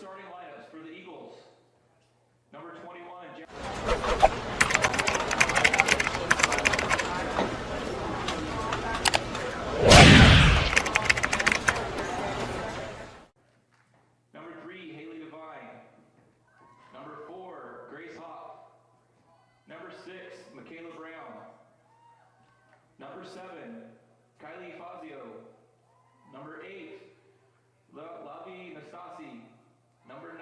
starting lineups for the Eagles. Number 21, Number 3, Haley Devine. Number 4, Grace Hawk. Number 6, Michaela Brown. Number 7, Kylie Fazio. Number 8, Lavi Nastasi. Number 9,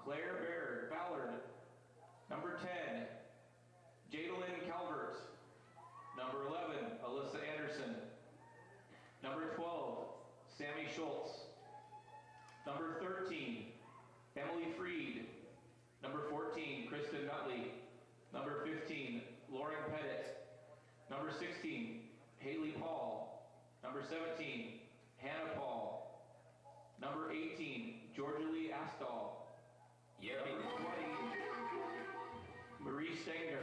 Claire Ballard. Number 10, Jadalyn Calvert. Number 11, Alyssa Anderson. Number 12, Sammy Schultz. Number 13, Emily Freed. Number 14, Kristen Nutley. Number 15, Lauren Pettit. Number 16, Haley Paul. Number 17, Hannah Paul. Number 18, Georgia Lee Astall. Number 20, Marie Stenger.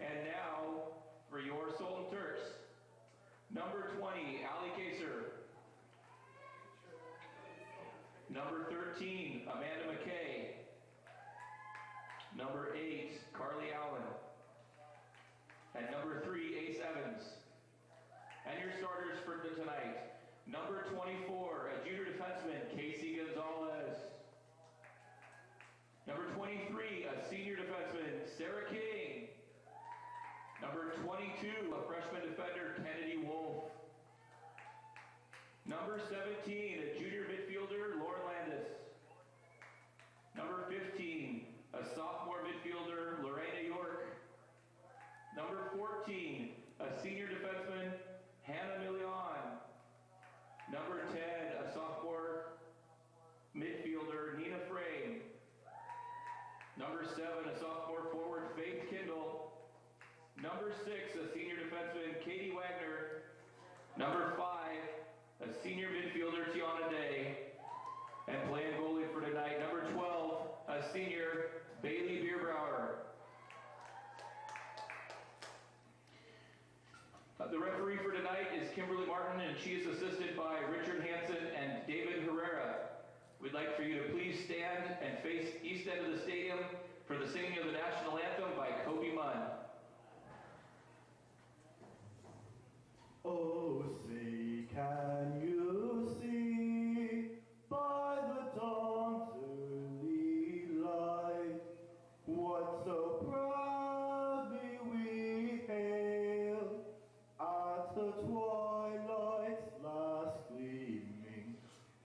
And now, for your Sultan Turks, number 20, Allie Kaser. Number 13, Amanda McKay. Number 8, Carly Allen. And number 3, Ace Evans. And your starters for tonight, number 24, a junior defenseman, Casey Gonzalez. Number 23, a senior defenseman, Sarah King. Number 22, a freshman defender, Kennedy Wolf. Number 17, a junior midfielder, Lauren Landis. Number 15, a sophomore midfielder, Lorena York. Number 14, a senior defenseman, Hannah Million. Number 10, a sophomore midfielder, Nina Frame. Number 7, a sophomore forward, Faith Kindle. Number 6, a senior defenseman, Katie Wagner. Number 5, a senior midfielder, Tiana Day. And playing goalie for tonight, number 12, a senior, Bailey Bierbauer. The referee for tonight is Kimberly Martin, and she is assisted by Richard Hansen and David Herrera. We'd like for you to please stand and face east end of the stadium for the singing of the national anthem by Kobe Munn. Oh, say, can you see by the dawn's early light what so proudly we hailed at the twilight's last gleaming,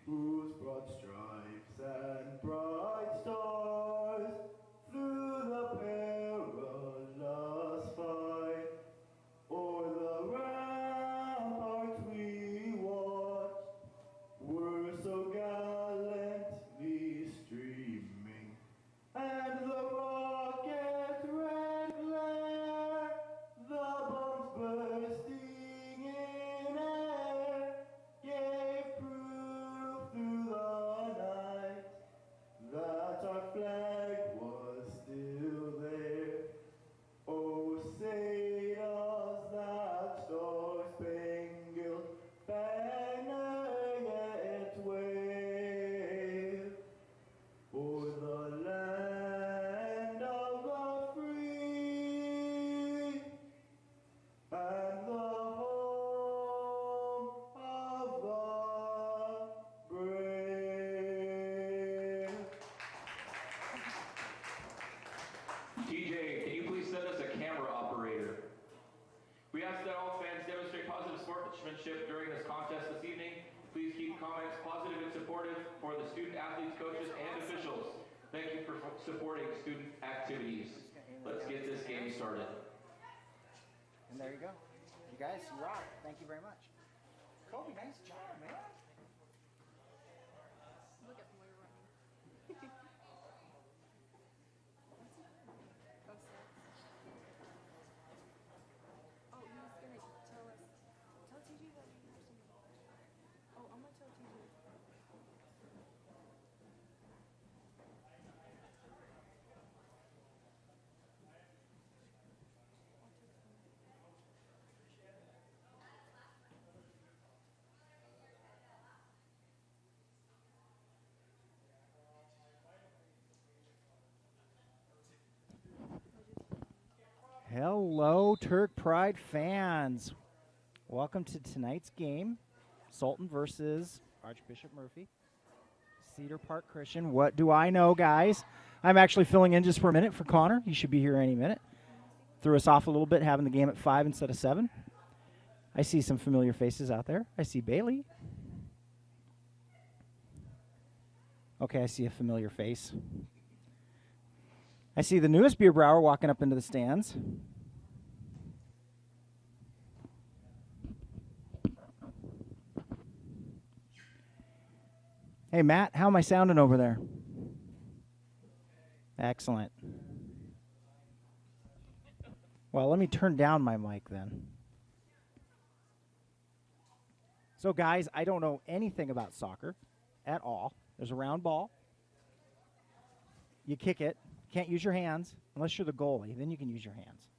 whose broad stripes and bright stars through the perilous fight o'er the ramparts we watched were so gallantly streaming, and the rocket's red glare, the bombs bursting in air, gave proof through the night that our flag was still there. Oh, say does that star-spangled banner yet wave o'er the land of the free and the home of the brave? TJ, can you please send us a camera operator? We ask that all fans demonstrate positive sportsmanship during this contest this evening. Please keep comments positive and supportive for the student athletes, coaches, and officials. Thank you for supporting student activities. Let's get this game started. And there you go. You guys, you rock. Thank you very much. Kobe, nice job, man. Look at the way you're running. That's it. Oh, he was gonna tell us. Tell TJ that we have some. Oh, I'm gonna tell TJ. I'll text him. Hello, Turk Pride fans. Welcome to tonight's game. Sultan versus Archbishop Murphy. Cedar Park Christian. What do I know, guys? I'm actually filling in just for a minute for Connor. He should be here any minute. Threw us off a little bit having the game at 5 instead of 7. I see some familiar faces out there. I see Bailey. Okay, I see a familiar face. I see the newest beer brower walking up into the stands. Hey, Matt, how am I sounding over there? Excellent. Well, let me turn down my mic then. So, guys, I don't know anything about soccer at all. There's a round ball. You kick it. Can't use your hands unless you're the goalie. Then you can use your hands.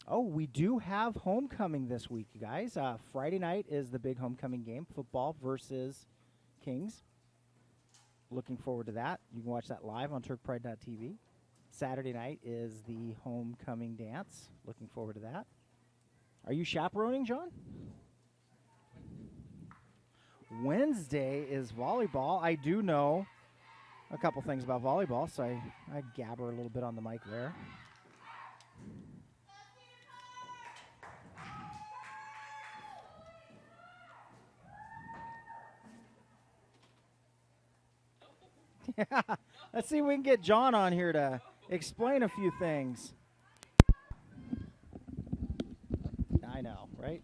Oh, we do have homecoming this week, you guys. Friday night is the big homecoming game, football versus Kings. Looking forward to that. You can watch that live on turkpride.tv. Saturday night is the homecoming dance. Looking forward to that. Are you chaperoning, John? Wednesday is volleyball. I do know a couple things about volleyball, so I gabber a little bit on the mic there. Yeah, let's see if we can get John on here to explain a few things. I know, right?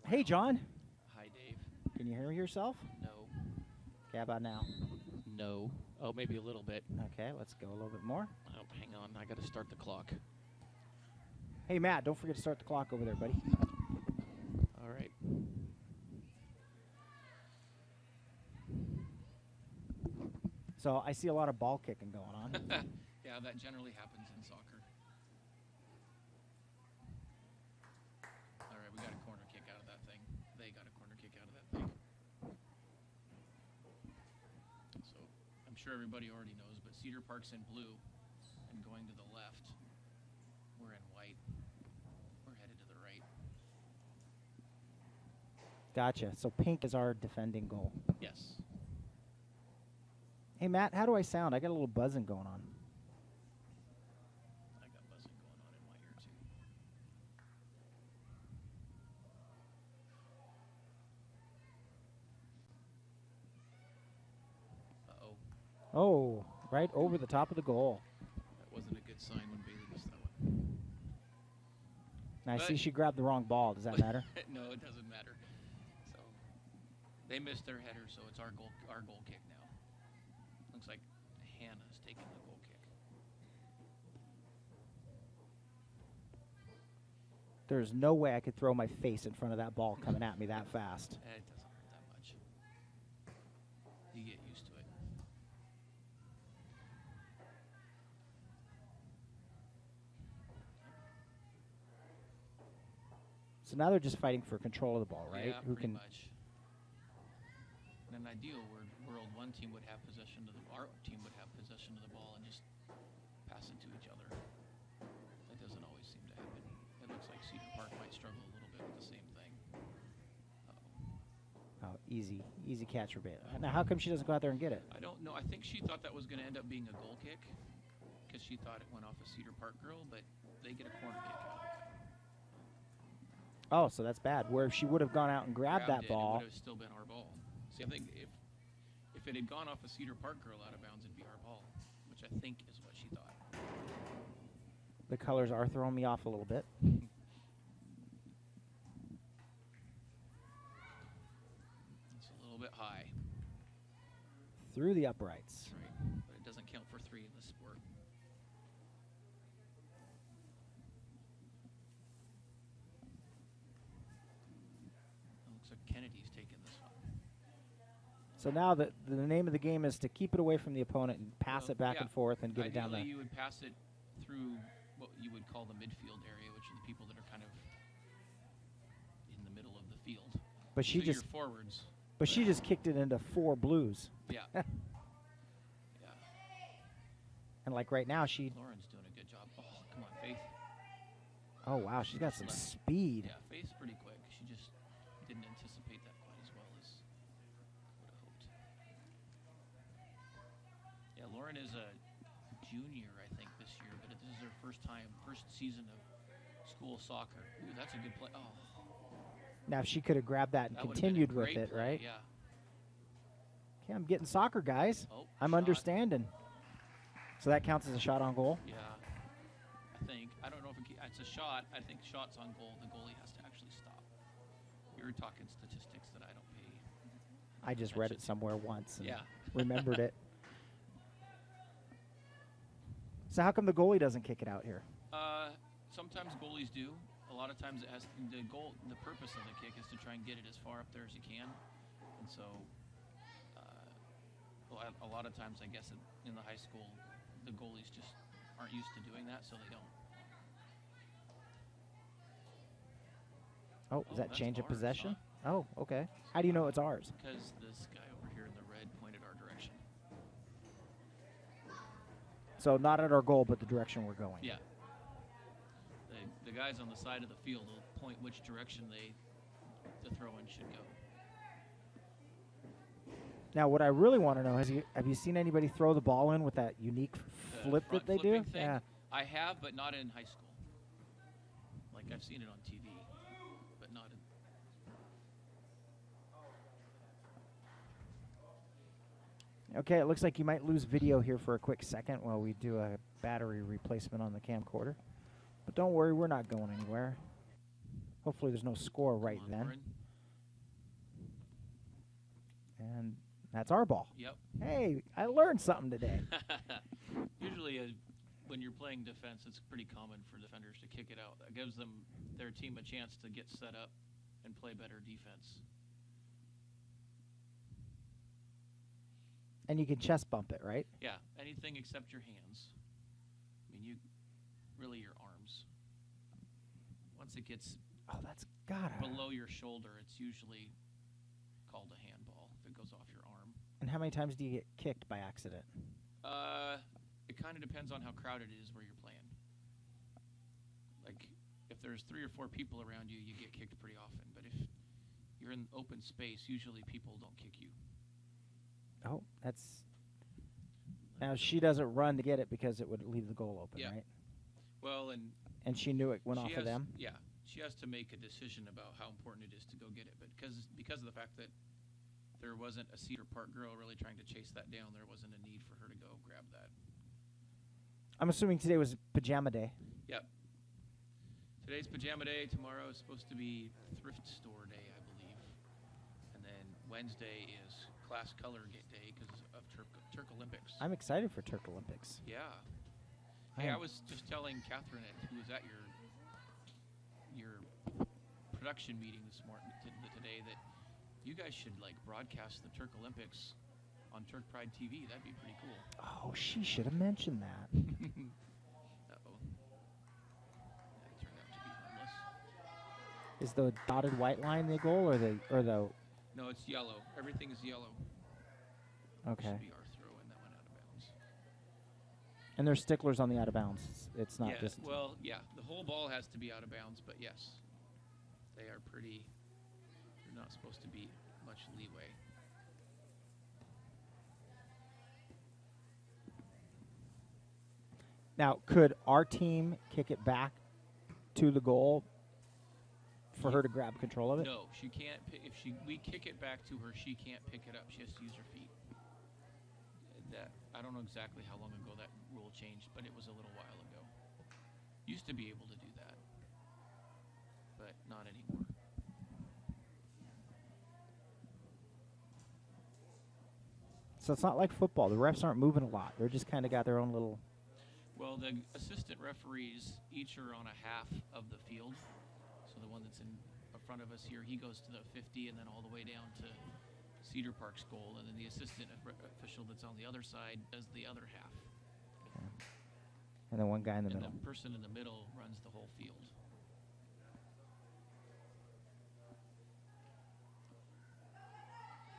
Hey, John. Hi, Dave. Can you hear yourself? No. Okay, how about now? No. Oh, maybe a little bit. Okay, let's go a little bit more. Oh, hang on. I got to start the clock. Hey, Matt, don't forget to start the clock over there, buddy. All right. So I see a lot of ball kicking going on. Yeah, that generally happens in soccer. All right, we got a corner kick out of that thing. They got a corner kick out of that thing. So I'm sure everybody already knows, but Cedar Park's in blue and going to the left. We're in white. We're headed to the right. Gotcha. So pink is our defending goal. Yes. Hey, Matt, how do I sound? I got a little buzzing going on. I got buzzing going on in my ear, too. Uh-oh. Oh, right over the top of the goal. That wasn't a good sign when Bailey missed that one. And I But- see she grabbed the wrong ball. Does that matter? No, it doesn't matter. So they missed their header, so it's our goal kick now. Looks like Hannah's taking the goal kick. There's no way I could throw my face in front of that ball coming at me that fast. It doesn't hurt that much. You get used to it. So now they're just fighting for control of the ball, right? Yeah, Who pretty can? much. In an ideal world, one team would have possession of our team would have possession of the ball and just pass it to each other. That doesn't always seem to happen. It looks like Cedar Park might struggle a little bit with the same thing. Oh, easy catch for Bailey. Now, how come she doesn't go out there and get it? I don't know. I think she thought that was going to end up being a goal kick because she thought it went off a Cedar Park girl, but they get a corner kick out of it. Oh, so that's bad. Where if she would have gone out and grabbed that It ball. would have still been our ball. See, I think if it had gone off a Cedar Park girl out of bounds, it'd be our ball, which I think is what she thought. The colors are throwing me off a little bit. It's a little bit high. Through the uprights. That's right. But it doesn't count for 3 in this sport. It looks like Kennedy's taking this one. So now the name of the game is to keep it away from the opponent and pass it back yeah. and forth and get it down Ideally, there. you would pass it through what you would call the midfield area, which are the people that are kind of in the middle of the field. But she So just your forwards. But she just kicked it into 4 blues. Yeah. Yeah. And like right now, she. Lauren's doing a good job. Oh, come on, Faith. Oh wow, she's got some Left. speed. Yeah, Faith's pretty quick. She just didn't anticipate that quite as well as would have hoped. Yeah, Lauren is a junior, I think, this year, but this is her first season of school soccer. Ooh, that's a good play. Oh, Now, if she could have grabbed that and that would have been a continued with great it, play, right? Yeah. Okay, I'm getting soccer, guys. Oh, I'm shot. understanding. So that counts as a shot on goal? Yeah, I think. I don't know if it's a shot. I think shots on goal, the goalie has to actually stop. You're talking statistics that I don't pay. I just read it attention to. somewhere once and Yeah. remembered it. So how come the goalie doesn't kick it out here? Sometimes goalies do. A lot of times it has the purpose of the kick is to try and get it as far up there as you can. And so a lot of times, I guess, in the high school, the goalies just aren't used to doing that, so they don't. Oh, is that That's change of ours, possession? huh? Oh, okay. How do you know it's ours? Because this guy over here in the red pointed our direction. So not at our goal, but the direction we're going. Yeah. The guys on the side of the field will point which direction the throw-in should go. Now, what I really want to know is, have you seen anybody throw the ball in with that unique The flip that front they do? flipping thing, Yeah. I have, but not in high school. Like, I've seen it on TV, but not in... Okay, it looks like you might lose video here for a quick second while we do a battery replacement on the camcorder. But don't worry, we're not going anywhere. Hopefully there's no score right Come on, then. Lauren. And that's our ball. Yep. Hey, I learned something today. Usually, when you're playing defense, it's pretty common for defenders to kick it out. That gives their team a chance to get set up and play better defense. And you can chest bump it, right? Yeah, anything except your hands. I mean, really your arms. Once it gets Oh, that's gotta. below your shoulder, it's usually called a handball if it goes off your arm. And how many times do you get kicked by accident? It kind of depends on how crowded it is where you're playing. Like, if there's 3 or 4 people around you, you get kicked pretty often. But if you're in open space, usually people don't kick you. Oh, that's. Now she doesn't run to get it because it would leave the goal open, Yeah. right? Well, and And she knew it went she off has, of them. Yeah, she has to make a decision about how important it is to go get it. But because of the fact that there wasn't a Cedar Park girl really trying to chase that down, there wasn't a need for her to go grab that. I'm assuming today was pajama day. Yep. Today's pajama day. Tomorrow is supposed to be thrift store day, I believe. And then Wednesday is class color day because of Turk Olympics. I'm excited for Turk Olympics. Yeah. I Hey, I am. was just telling Catherine, who was at your production meeting today, that you guys should broadcast the Turk Olympics on Turk Pride TV. That'd be pretty cool. Oh, she should have mentioned that. Uh-oh. That turned out to be harmless. Is the dotted white line the goal or the No, it's yellow. Everything is yellow. okay? Should be our throw, and that went out of bounds. And there's sticklers on the out of bounds. It's not Yeah, just. well, yeah, the whole ball has to be out of bounds, but yes, they are pretty. They're not supposed to be much leeway. Now, could our team kick it back to the goal for her to grab control of it? No, she can't. If we kick it back to her, she can't pick it up. She has to use her feet. I don't know exactly how long ago that rule changed, but it was a little while ago. Used to be able to do that, but not anymore. So it's not like football. The refs aren't moving a lot. They're just kind of got their own little. Well, the assistant referees each are on a half of the field. So the one that's in front of us here, he goes to the 50 and then all the way down to Cedar Park's goal. And then the assistant official that's on the other side does the other half. Okay. And then one guy in the And middle. the person in the middle runs the whole field.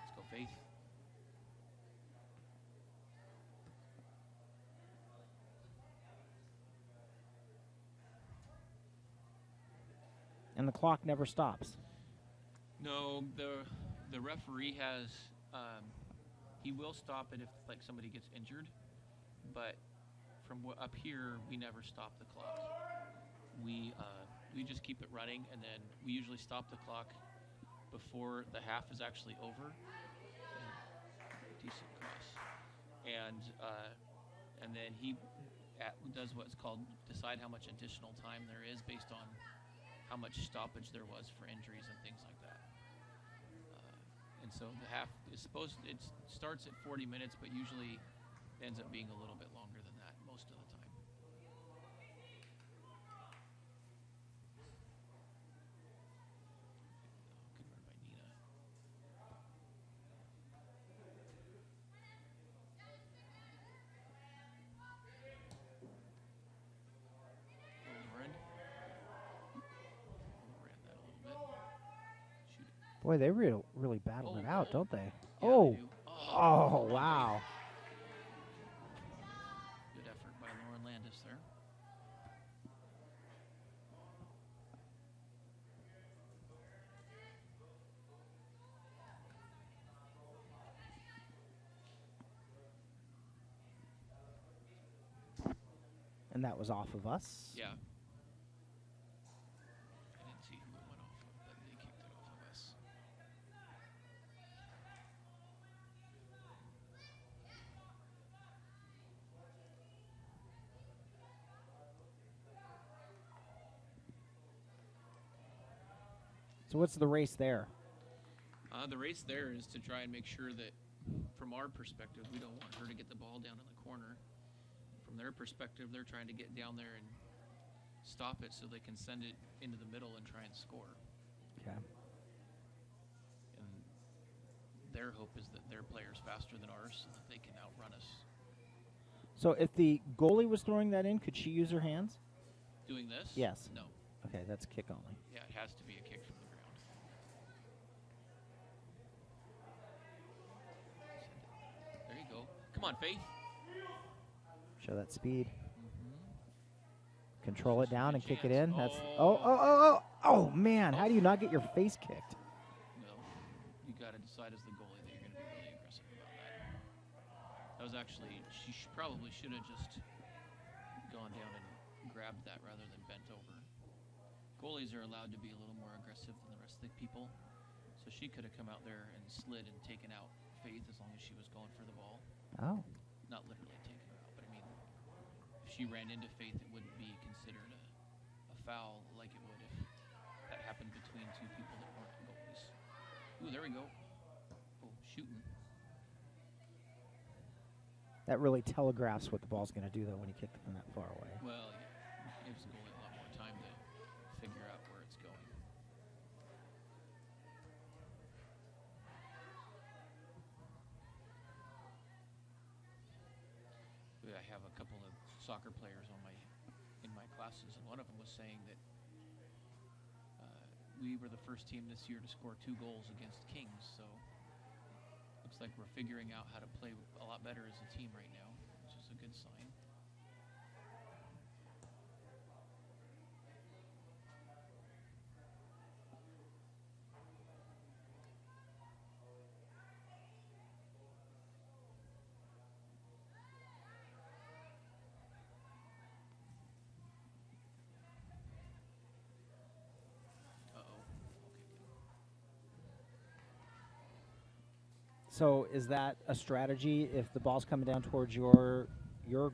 Let's go, Faith. And the clock never stops. No, the referee has he will stop it if like somebody gets injured, but from up here we never stop the clock. We just keep it running, and then we usually stop the clock before the half is actually over. Decent cross, and then he does what's called decide how much additional time there is based on how much stoppage there was for injuries and things like that. And so the half is it starts at 40 minutes, but usually ends up being a little bit longer than that most of the time. Good run by Nina. Lauren. Ran that a little bit. Shoot it. Boy, they really battled it out, don't they? Yeah, Oh. they do. Oh, wow. Good effort by Lauren Landis there. And that was off of us. Yeah. I didn't see who it went off of, but they kicked it off of us. So what's the race there? The race there is to try and make sure that, from our perspective, we don't want her to get the ball down in the corner. From their perspective, they're trying to get down there and stop it so they can send it into the middle and try and score. Okay. And their hope is that their player's faster than ours so that they can outrun us. So if the goalie was throwing that in, could she use her hands? Doing this? Yes. No. Okay, that's kick only. Yeah, it has to be a kick from the ground. There you go. Come on, Faith. Show that speed. Mm-hmm. Control it down and kick it in. That's Oh. oh man! How do you not get your face kicked? Well, you got to decide as the goalie that you're going to be really aggressive about that. That was actually, she probably should have just gone down and grabbed that rather than bent over. Goalies are allowed to be a little more aggressive than the rest of the people, so she could have come out there and slid and taken out Faith as long as she was going for the ball. Oh. Not literally taken her out, but I mean, if she ran into Faith, it wouldn't be considered a foul like it would if that happened between two people that weren't goalies. Ooh, there we go. Oh, shooting. That really telegraphs what the ball's going to do, though, when you kick it from that far away. Well, yeah, it gives the goalie a lot more time to figure out where it's going. I have a couple of soccer players in my classes, and one of them was saying that we were the first team this year to score 2 goals against Kings, so looks like we're figuring out how to play a lot better as a team right now, which is a good sign. So is that a strategy if the ball's coming down towards your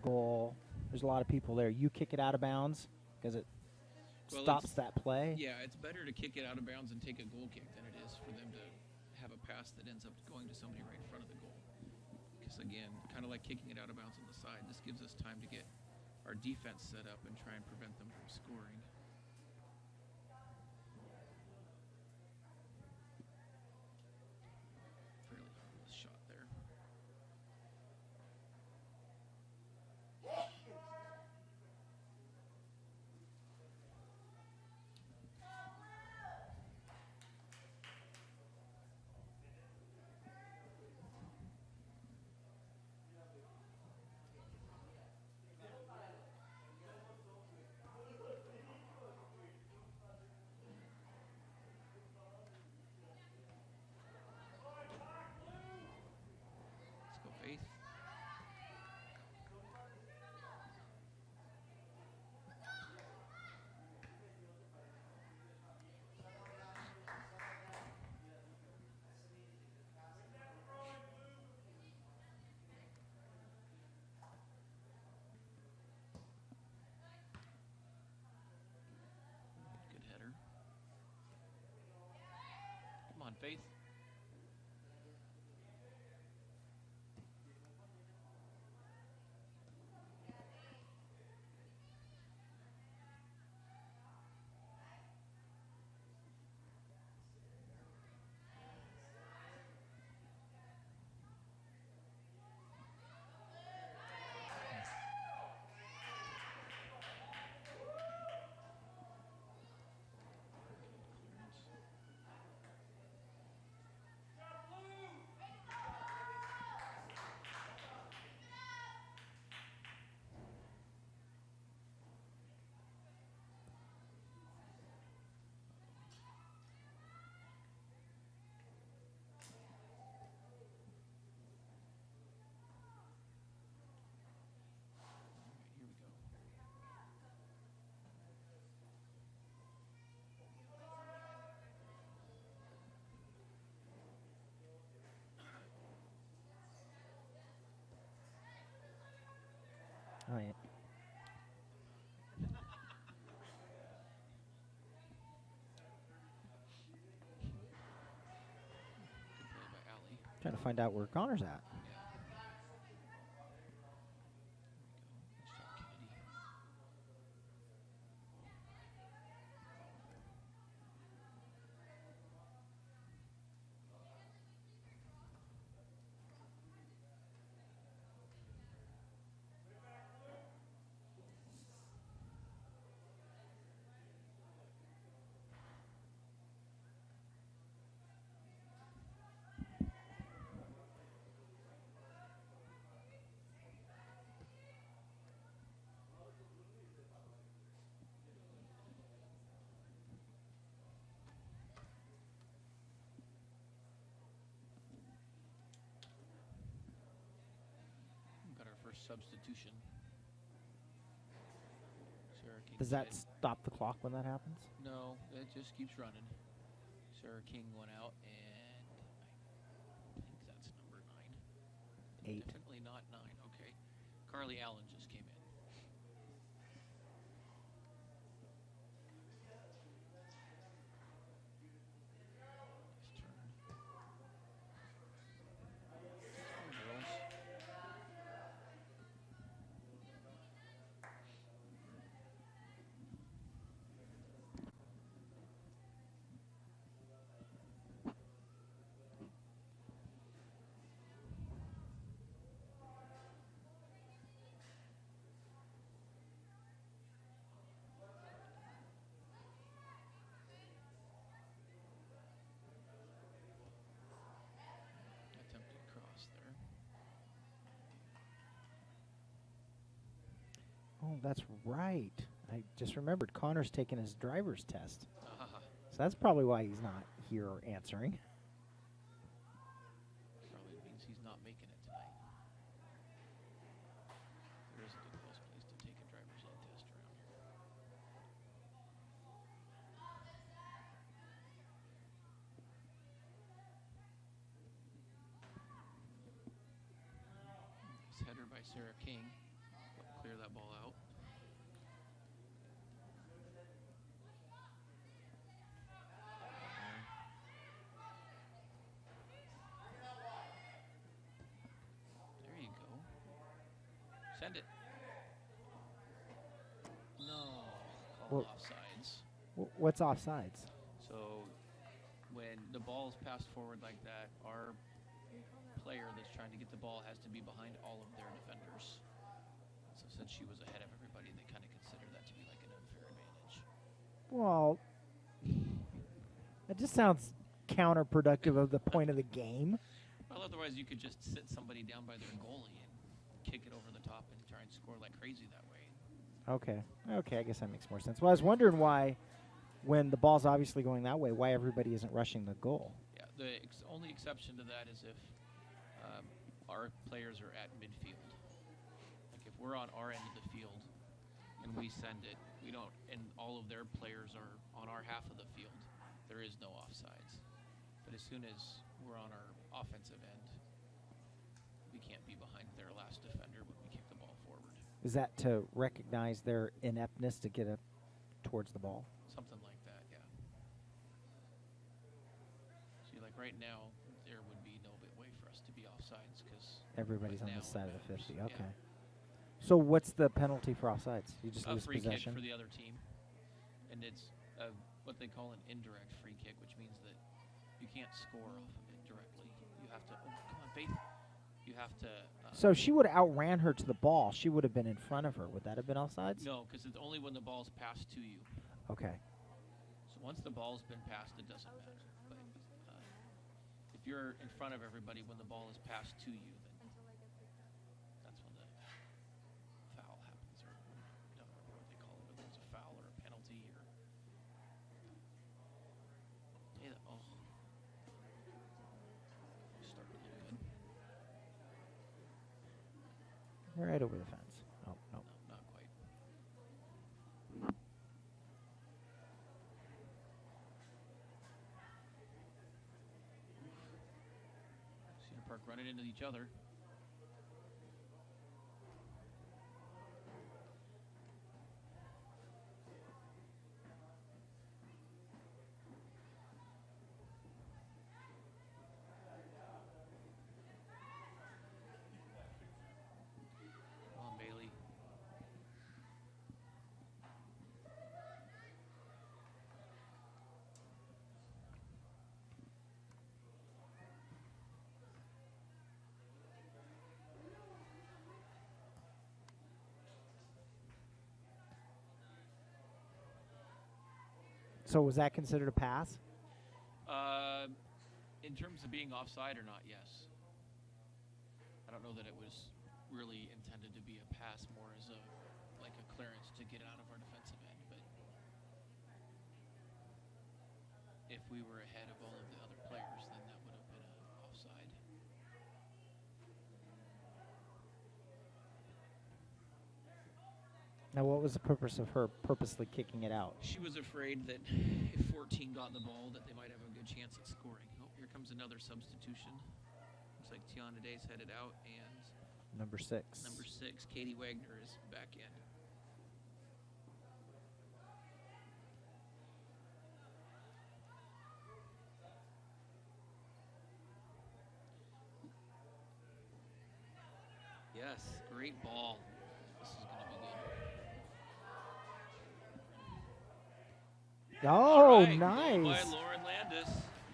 goal? There's a lot of people there. You kick it out of bounds because it stops that play. Yeah, it's better to kick it out of bounds and take a goal kick than it is for them to have a pass that ends up going to somebody right in front of the goal. Because again, kind of like kicking it out of bounds on the side, this gives us time to get our defense set up and try and prevent them from scoring. Fairly harmless shot there. Faith. Here we go. Oh, yeah. Good play by Allie. Trying to find out where Connor's at. Yeah. Here we go. Nice shot, Kennedy. Got our first substitution. Sarah King. Does that did. stop the clock when that happens? No, it just keeps running. Sarah King went out, and I think that's number 9. 8. Definitely not 9. Okay. Carly Allen just came in. Nice turn. Come on, girls. Attempted cross there. Oh, that's right. I just remembered Connor's taking his driver's test. Ah, So that's probably why he's not here or answering. probably means he's not making it tonight. There isn't a close place to take a driver's ed test around here. Nice header by Sarah King. Clear that ball out. There you go. Send it. No. Called Well- offsides. What's offsides? So when the ball is passed forward like that, our player that's trying to get the ball has to be behind all of their defenders. So since she was ahead of everybody, they kind of consider that to be like an unfair advantage. Well, that just sounds counterproductive of the point of the game. Well, otherwise you could just sit somebody down by their goalie and kick it over the top and try and score like crazy that way. Okay. Okay, I guess that makes more sense. Well, I was wondering why, when the ball's obviously going that way, why everybody isn't rushing the goal. Yeah, the only exception to that is if our players are at midfield. Like if we're on our end of the field and we send it, we don't, and all of their players are on our half of the field, there is no offsides. But as soon as we're on our offensive end, we can't be behind their last defender when we kick the ball forward. Is that to recognize their ineptness to get up towards the ball? Something like that, yeah. See, like right now there would be no way for us to be offsides because Everybody's on now this side of the it matters. 50. Yeah. Okay. So what's the penalty for offsides? You just A lose free kick possession? for the other team, and it's what they call an indirect free kick, which means that you can't score off of it directly. You have to. Oh, come on, Faith. You have to. So she would have outran her to the ball. She would have been in front of her. Would that have been offsides? No, because it's only when the ball's passed to you. Okay. So once the ball's been passed, it doesn't matter. But if you're in front of everybody when the ball is passed to you, then that's when the foul happens, or I don't remember what they call it, whether it's a foul or a penalty or. Hey, oh, starting to look good. Right over the fence. Oh, no. No, not quite. Cedar Park running into each other. Come on, Bailey. So was that considered a pass? In terms of being offside or not, yes. I don't know that it was really intended to be a pass, more as a clearance to get out of our defensive end. But if we were ahead of all of the other players, then that would have been an offside. Now, what was the purpose of her purposely kicking it out? She was afraid that if 14 got the ball, that they might have a good chance at scoring. Oh, here comes another substitution. Looks like Tiana Day's headed out, and Number 6. number 6, Katie Wagner, is back in. Yes, great ball. This is going to be good. Oh, All right, nice. Goal by Lauren Landis.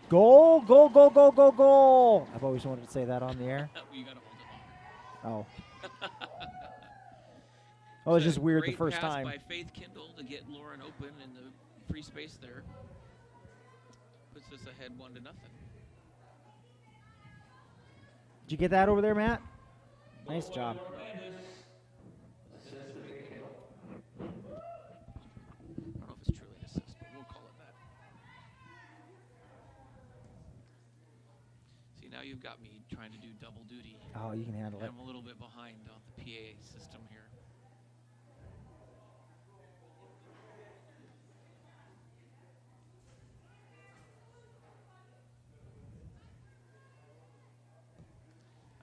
Goal, goal, goal, goal, goal, goal. I've always wanted to say that on the air. You got to hold it Oh. long. Oh, it's just weird the Great first pass time. by Faith Kindle to get Lauren open in the free space there. Puts us ahead 1-0. Did you get that over there, Matt? Nice job. I don't know if it's truly an assist, but we'll call it that. See, now you've got me trying to do double duty. Oh, you can handle it. I'm a little bit behind on the PA system here.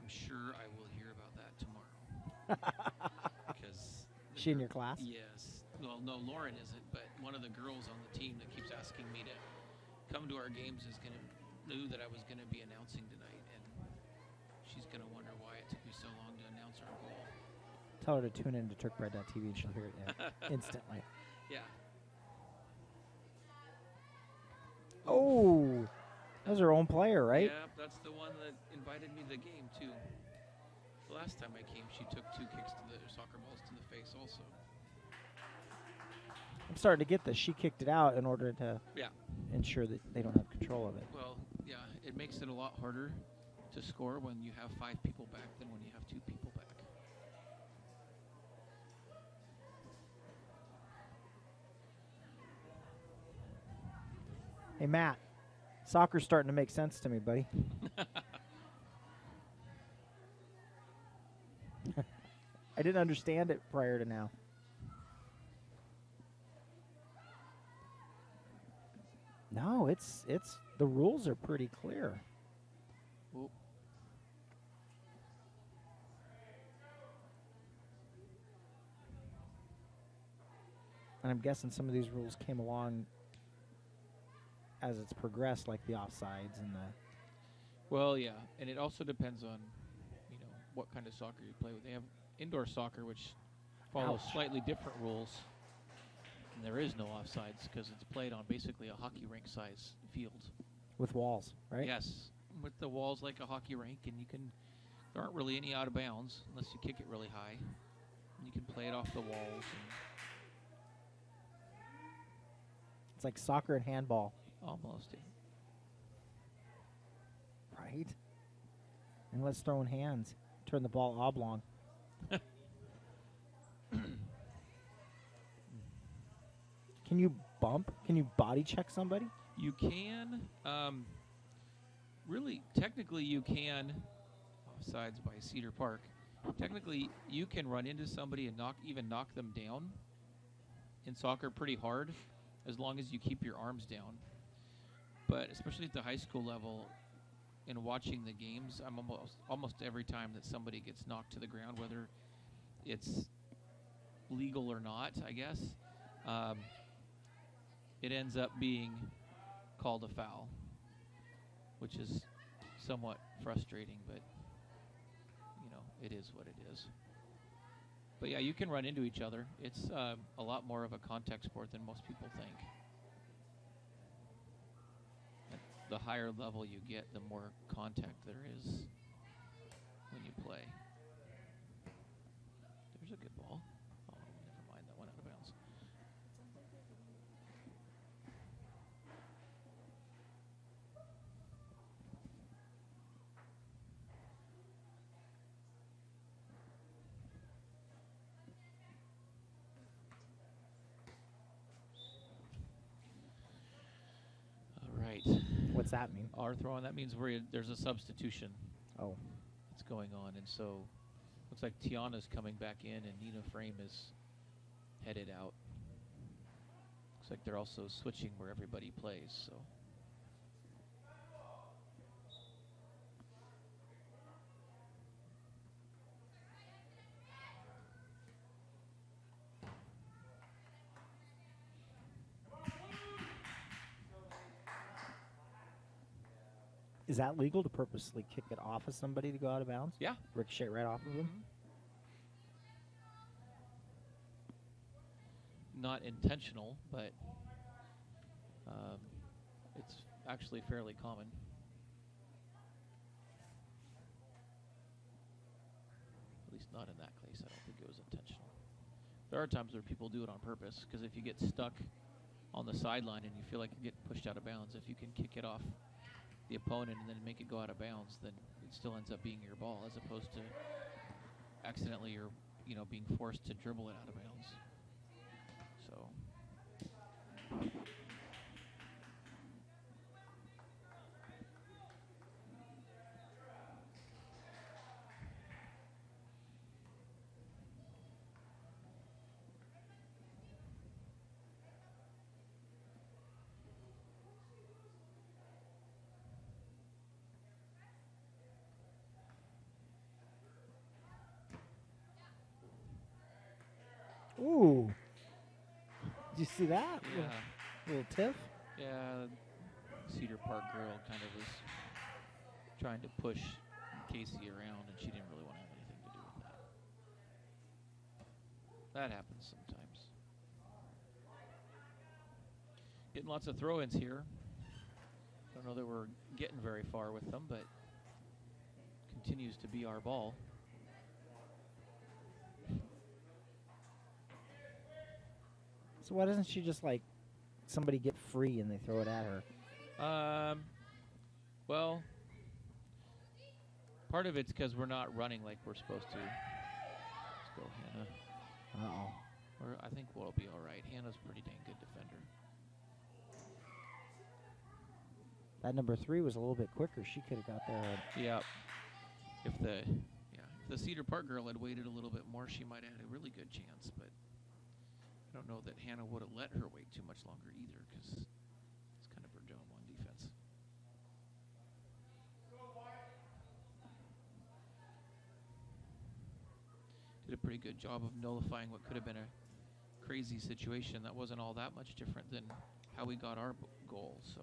I'm sure I will hear about that tomorrow. Because She in your class? Yes. Well, no, Lauren isn't, but one of the girls on the team that keeps asking me to come to our games knew that I was going to be announcing tonight, and she's going to wonder why it took me so long to announce our goal. Tell her to tune in to turkbread.tv and she'll hear it instantly. Yeah. Oh, that was her own player, right? Yeah, that's the one that invited me to the game, too. The last time I came, she took 2 kicks to the soccer balls to the face also. I'm starting to get this. She kicked it out in order to Yeah. ensure that they don't have control of it. Well, yeah, it makes it a lot harder to score when you have 5 people back than when you have 2 people back. Hey, Matt, soccer's starting to make sense to me, buddy. I didn't understand it prior to now. No, it's the rules are pretty clear. Oh. And I'm guessing some of these rules came along as it's progressed, like the offsides and the Well, yeah, and it also depends on, what kind of soccer you play with. They have indoor soccer, which follows Ouch. slightly different rules. And there is no offsides because it's played on basically a hockey rink size field. With walls, right? Yes, with the walls like a hockey rink, and there aren't really any out of bounds unless you kick it really high. And you can play it off the walls. And It's like soccer and handball, almost. right? And let's throw in hands. Turn the ball oblong. Can you bump? Can you body check somebody? You can, really, technically you can, offsides by Cedar Park, technically you can run into somebody and knock them down in soccer pretty hard as long as you keep your arms down. But especially at the high school level, in watching the games, I'm almost every time that somebody gets knocked to the ground, whether it's legal or not, I guess, it ends up being called a foul, which is somewhat frustrating, but it is what it is. But yeah, you can run into each other. It's a lot more of a contact sport than most people think. At the higher level you get, the more contact there is when you play. There's a good ball. Oh, never mind, that went out of bounds. All right. What's that mean? R throwing, that means there's a substitution Oh, that's going on. And so looks like Tiana's coming back in and Nina Frame is headed out. Looks like they're also switching where everybody plays. So is that legal to purposely kick it off of somebody to go out of bounds? yeah. Ricochet right off of them? Not intentional, but it's actually fairly common. At least not in that case. I don't think it was intentional. There are times where people do it on purpose, because if you get stuck on the sideline and you feel like you're getting pushed out of bounds, if you can kick it off the opponent and then make it go out of bounds, then it still ends up being your ball, as opposed to accidentally you're being forced to dribble it out of bounds. So Ooh. Did you see that? yeah. Little tiff? Yeah, Cedar Park girl kind of was trying to push Casey around, and she didn't really want to have anything to do with that. That happens sometimes. Getting lots of throw-ins here. Don't know that we're getting very far with them, but continues to be our ball. So why doesn't she just somebody get free and they throw it at her? Well, part of it's because we're not running like we're supposed to. Let's go, Hannah. Uh-oh. I think we'll be all right. Hannah's a pretty dang good defender. That number 3 was a little bit quicker. She could have got there. Yeah. If the Cedar Park girl had waited a little bit more, she might have had a really good chance, but I don't know that Hannah would have let her wait too much longer either, because it's kind of her job on defense. Did a pretty good job of nullifying what could have been a crazy situation that wasn't all that much different than how we got our goal. So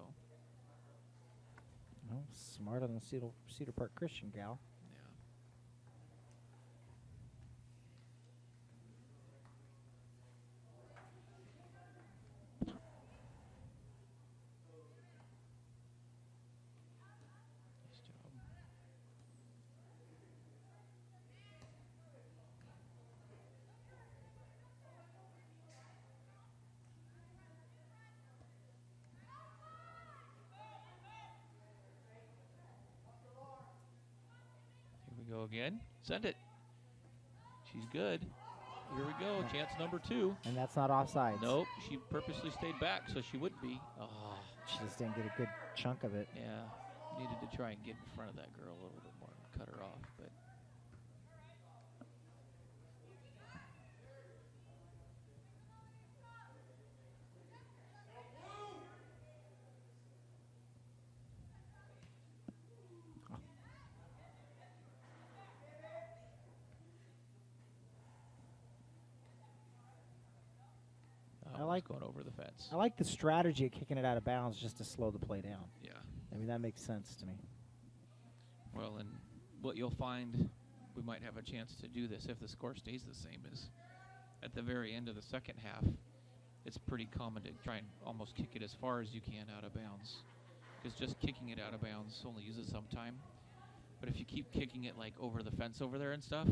Well, smart on the Cedar Park Christian gal. Yeah. Nice job. Here we go again. Send it. She's good. Here we go. Chance number 2. And that's not offside. Nope. She purposely stayed back so she wouldn't be. Oh, She just didn't get a good chunk of it. yeah. Needed to try and get in front of that girl a little bit more and cut her off, but I like- going over the fence. I like the strategy of kicking it out of bounds just to slow the play down. Yeah. I mean, that makes sense to me. Well, and what you'll find, we might have a chance to do this if the score stays the same, is at the very end of the second half, it's pretty common to try and almost kick it as far as you can out of bounds. Because just kicking it out of bounds only uses some time. But if you keep kicking it like over the fence over there and stuff,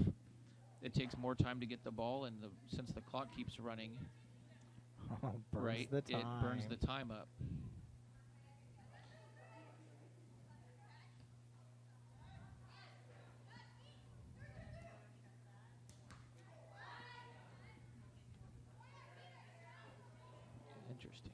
it takes more time to get the ball, and since the clock keeps running, Burns right, the time. it burns the time up. Interesting.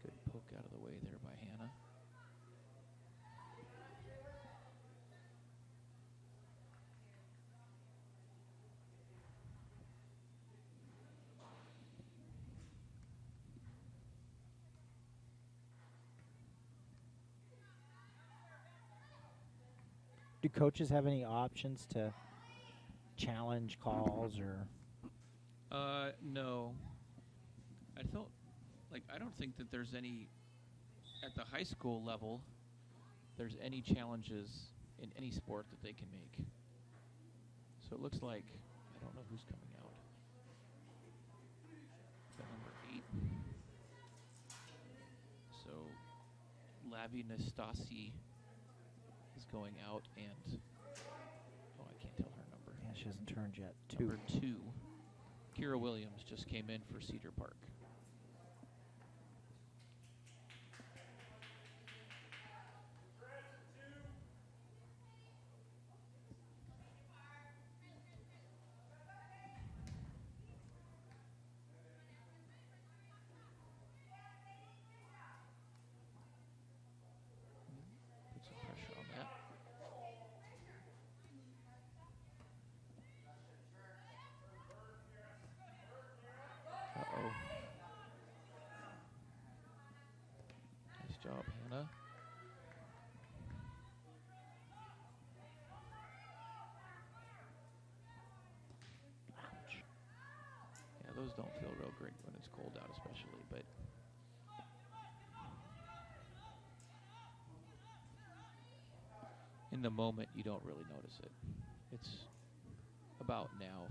Good poke out of the way there by Hannah. Do coaches have any options to challenge calls or? No. I don't think that there's any, at the high school level, there's any challenges in any sport that they can make. So it looks like, I don't know who's coming out. Is that number 8? So, Lavi Nastasi is going out, and, oh, I can't tell her number. Yeah, she hasn't turned yet. 2. Number 2. Kira Williams just came in for Cedar Park. Put some pressure on that. Uh-oh. Nice job, Hannah. Ouch. Yeah, those don't feel real great when it's cold out especially, but in the moment you don't really notice it. It's about now,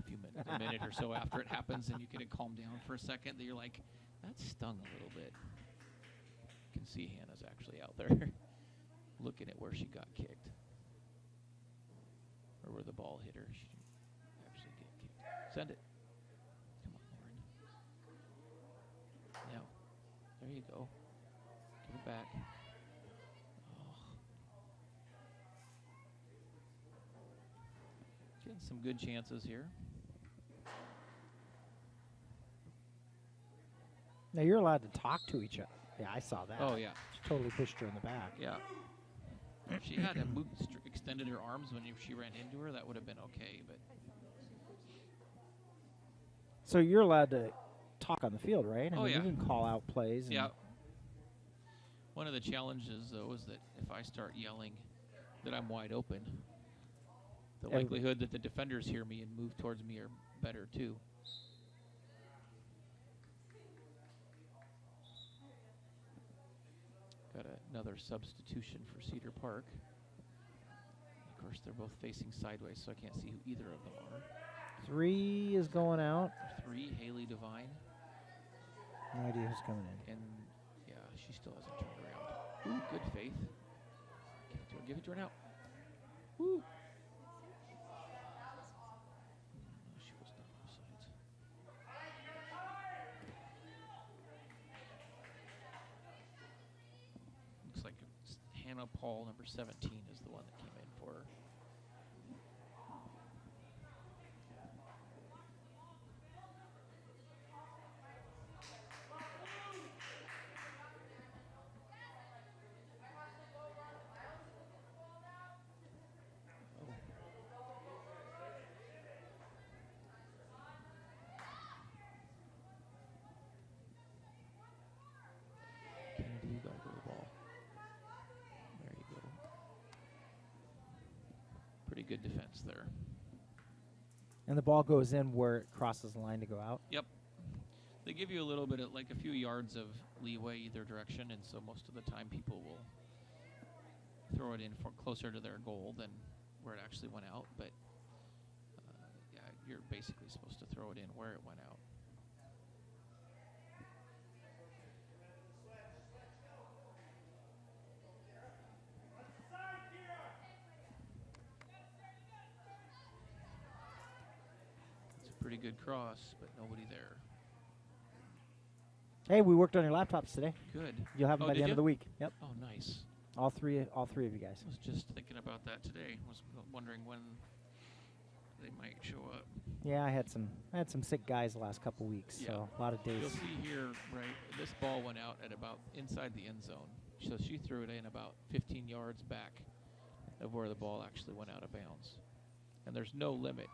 a minute or so after it happens, and you get it calmed down for a second, that you're like, that stung a little bit. You can see Hannah's actually out there looking at where she got kicked. Or where the ball hit her. She didn't actually get kicked. Send it. Come on, Lauren. Now. There you go. Give it back. Oh. Getting some good chances here. Now you're allowed to talk to each other. Yeah, I saw that. Oh, yeah. She totally pushed her in the back. Yeah. If she had extended her arms when she ran into her, that would have been okay. But So you're allowed to talk on the field, right? I Oh, mean, yeah. you can call out plays. And yeah, One of the challenges, though, is that if I start yelling that I'm wide open, the Every- likelihood that the defenders hear me and move towards me are better, too. Got another substitution for Cedar Park. Of course, they're both facing sideways, so I can't see who either of them are. 3 is going out. 3, Haley Devine. No idea who's coming in. And, yeah, she still hasn't turned around. Ooh, good faith. Give it to her. Give it to her now. Woo. No, she was not offsides. Looks like it's Hannah Paul, number 17, is the one that came in for her. Kennedy, you gotta go to the ball. There you go. Pretty good defense there. And the ball goes in where it crosses the line to go out. Yep. They give you a little bit of, like, a few yards of leeway either direction, and so most of the time people will throw it in for closer to their goal than where it actually went out. But, yeah, you're basically supposed to throw it in where it went out. It's a pretty good cross, but nobody there. Hey, we worked on your laptops today. Good. You'll have them Oh, by the did end ya? of the week. Yep. Oh, nice. All three of you guys. I was just thinking about that today. Was wondering when they might show up. Yeah, I had some sick guys the last couple weeks, Yeah. so a lot of days. You'll see here, right, this ball went out at about inside the end zone. So she threw it in about 15 yards back of where the ball actually went out of bounds. And there's no limit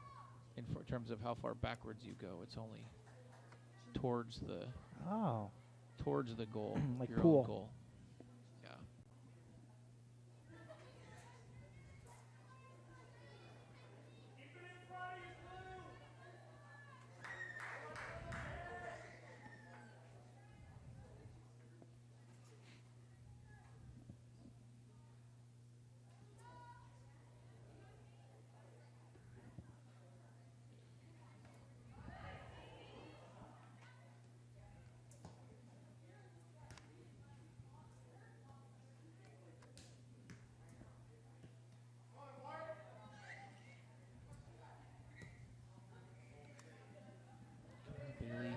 in terms of how far backwards you go. It's only towards the Oh, goal, Like your pool. own goal. Yeah. Bailey,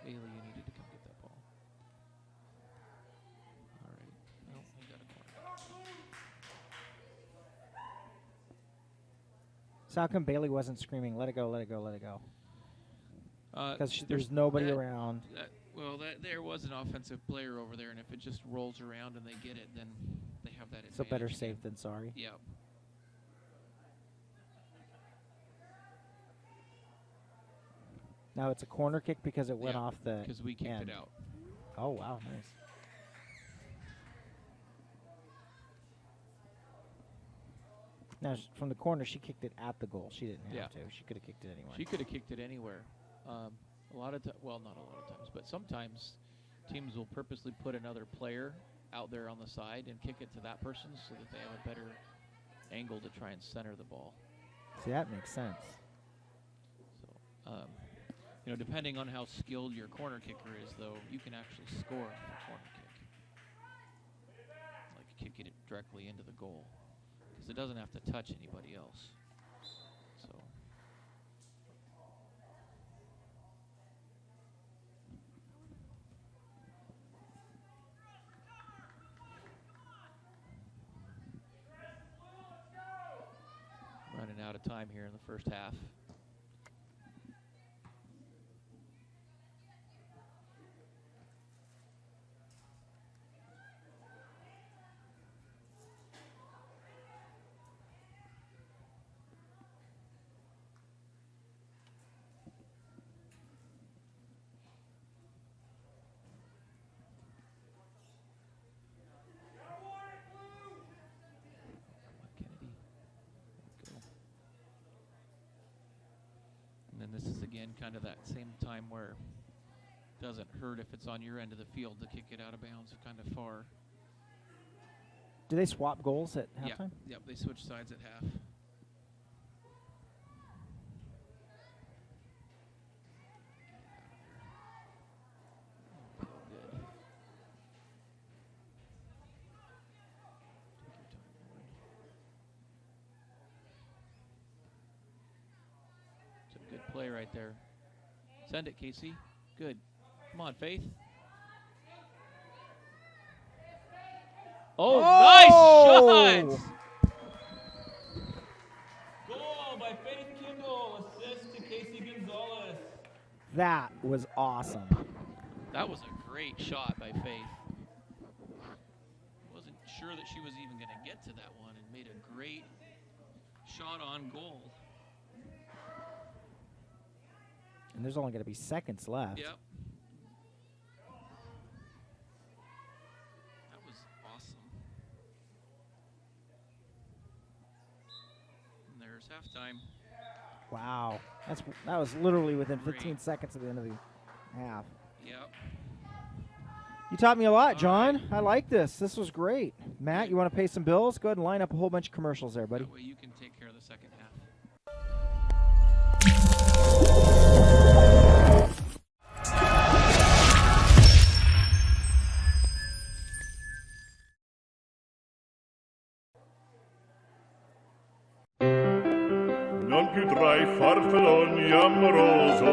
Bailey, you needed to come get that ball. All right. Well, we got a corner. so how come Bailey wasn't screaming, let it go, let it go, let it go? Because there's there's nobody that- around. There was an offensive player over there, and if it just rolls around and they get it, then they have that advantage. So better again. safe than sorry. Yeah. Now it's a corner kick because it went Yeah, off the because we kicked end. it out. Oh, wow, nice. Now, from the corner, she kicked it at the goal. She didn't have Yeah. to. She could have kicked it anywhere. She could have kicked it anywhere. A lot of well, not a lot of times, but sometimes teams will purposely put another player out there on the side and kick it to that person so that they have a better angle to try and center the ball. See, that makes sense. So, depending on how skilled your corner kicker is, though, you can actually score with a corner kick. Like kicking it directly into the goal. Because it doesn't have to touch anybody else. So. Running out of time here in the first half. and kind of that same time where it doesn't hurt if it's on your end of the field to kick it out of bounds kind of far. Do they swap goals at halftime? Yep, they switch sides at half. Good play right there. Send it, Casey. Good. Come on, Faith. Oh, nice shot! Goal by Faith Kindle. Assist to Casey Gonzalez. That was awesome. That was a great shot by Faith. Wasn't sure that she was even going to get to that one and made a great shot on goal. And there's only going to be seconds left. Yep. That was awesome. And there's halftime. Wow. That was literally within Great. 15 seconds of the end of the half. Yep. You taught me a lot, All John. right. I like this. This was great. Matt, you want to pay some bills? Go ahead and line up a whole bunch of commercials there, buddy. That way you can take care of the second half. Non più tra i farfalloni amoroso,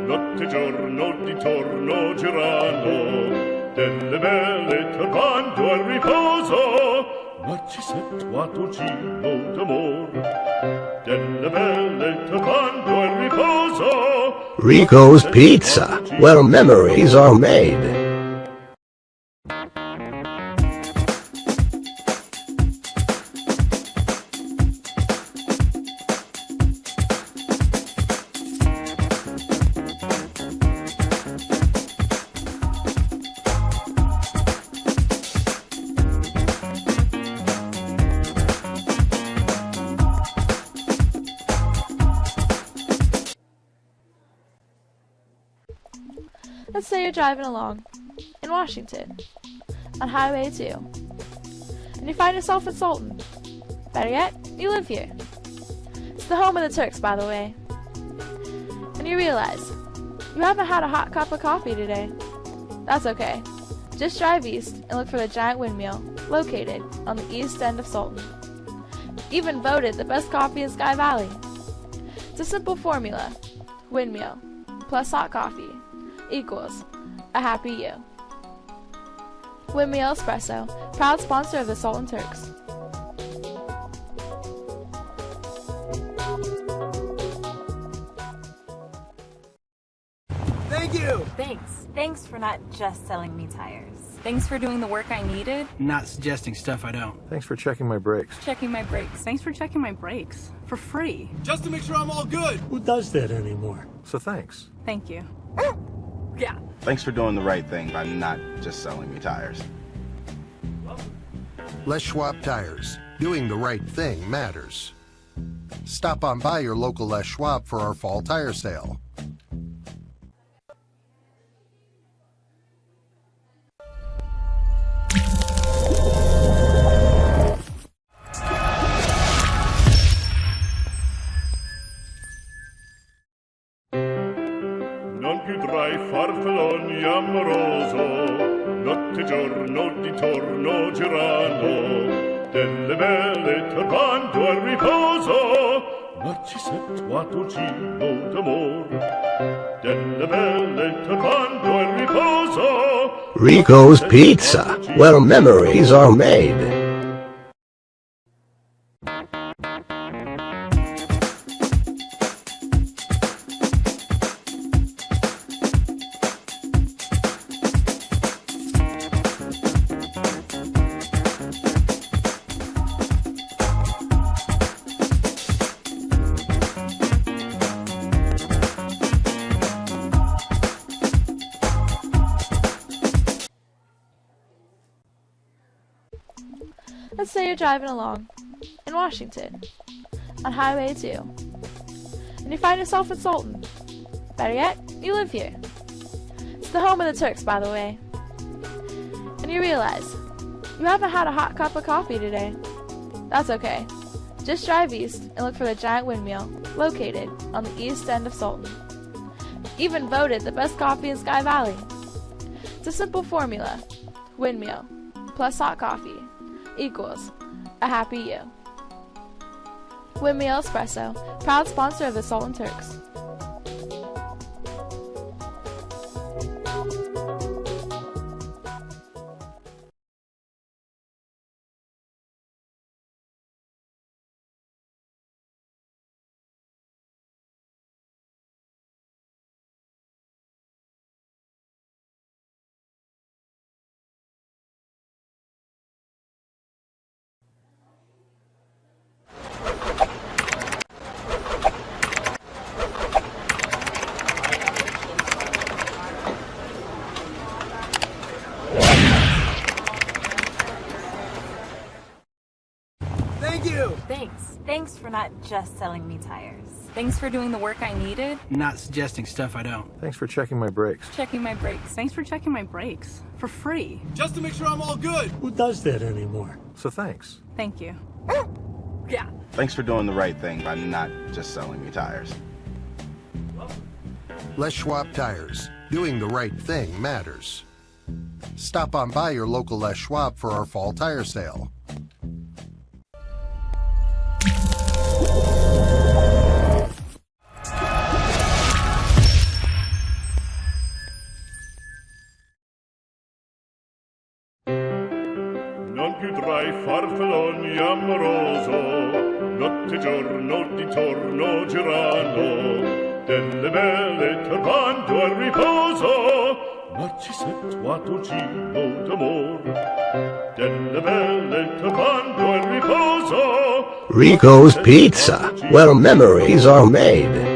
notte e giorno di torno girano, delle belle turbando al riposo, ma ci sei tuo d'amor. Delle belle turbando al riposo, Rico's Pizza, where memories are made. Let's say you're driving along in Washington on Highway 2, and you find yourself in Sultan. Better yet, you live here. It's the home of the Turks, by the way. And you realize you haven't had a hot cup of coffee today. That's okay. Just drive east and look for the giant windmill located on the east end of Sultan. Even voted the best coffee in Sky Valley. It's a simple formula. Windmill plus hot coffee equals a happy you. Windmill Espresso, proud sponsor of the Sultan Turks. Thank you! Thanks. Thanks for not just selling me tires. Thanks for doing the work I needed. Not suggesting stuff I don't. Thanks for checking my brakes. Checking my brakes. Thanks for checking my brakes. For free. Just to make sure I'm all good! Who does that anymore? So thanks. Thank you. Yeah. Thanks for doing the right thing by not just selling me tires. Les Schwab Tires. Doing the right thing matters. Stop on by your local Les Schwab for our fall tire sale. non più tra i farfalloni amoroso, notte e giorno di torno girano, delle belle turbando al riposo, ma ci sei tuo d'amor. Delle belle turbando al riposo, Rico's Pizza, where memories are made. Let's say you're driving along in Washington on Highway 2, and you find yourself in Sultan. Better yet, you live here. It's the home of the Turks, by the way. And you realize you haven't had a hot cup of coffee today. That's okay. Just drive east and look for the giant windmill located on the east end of Sultan. Even voted the best coffee in Sky Valley. It's a simple formula. Windmill plus hot coffee equals a happy you. Windmill Espresso, proud sponsor of the Sultan Turks. Thank you! Thanks for not just selling me tires. Thanks for doing the work I needed. Not suggesting stuff I don't. Thanks for checking my brakes. Checking my brakes. Thanks for checking my brakes. For free. Just to make sure I'm all good. Who does that anymore? So thanks. Thank you. Yeah. Thanks for doing the right thing by not just selling me tires. Les Schwab Tires. Doing the right thing matters. Stop on by your local Les Schwab for our fall tire sale. Non più tra i farfalloni amoroso, notte e giorno di torno girano, delle belle turbando al riposo, narcisetto gino d'amor, delle belle turbando al riposo. Rico's Pizza, where memories are made.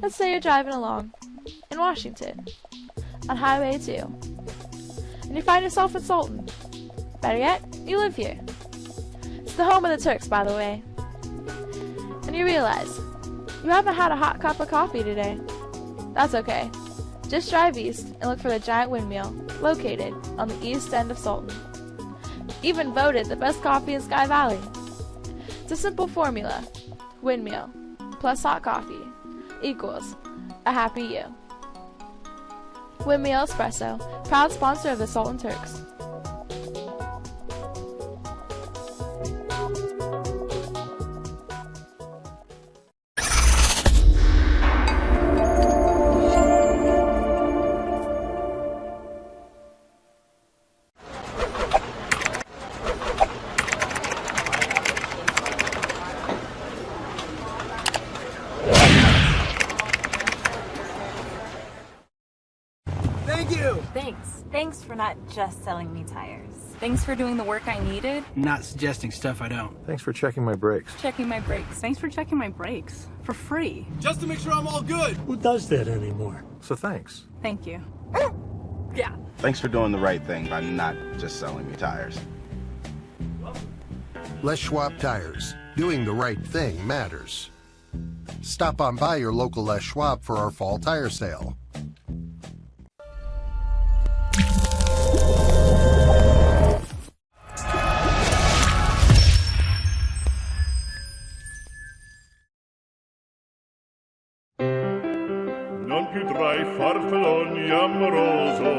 Let's say you're driving along in Washington on Highway 2 and you find yourself in Sultan. Better yet, you live here. It's the home of the Turks, by the way. And you realize you haven't had a hot cup of coffee today. That's okay. Just drive east and look for the giant windmill located on the east end of Sultan. Even voted the best coffee in Sky Valley. It's a simple formula. Windmill plus hot coffee equals a happy you. Windmill Espresso, proud sponsor of the Sultan Turks. Thanks for not just selling me tires. Thanks for doing the work I needed. Not suggesting stuff I don't. Thanks for checking my brakes. Checking my brakes. Thanks for checking my brakes. For free. Just to make sure I'm all good. Who does that anymore? So thanks. Thank you. Yeah. Thanks for doing the right thing by not just selling me tires. Les Schwab Tires. Doing the right thing matters. Stop on by your local Les Schwab for our fall tire sale. Non più tra i farfalloni amoroso,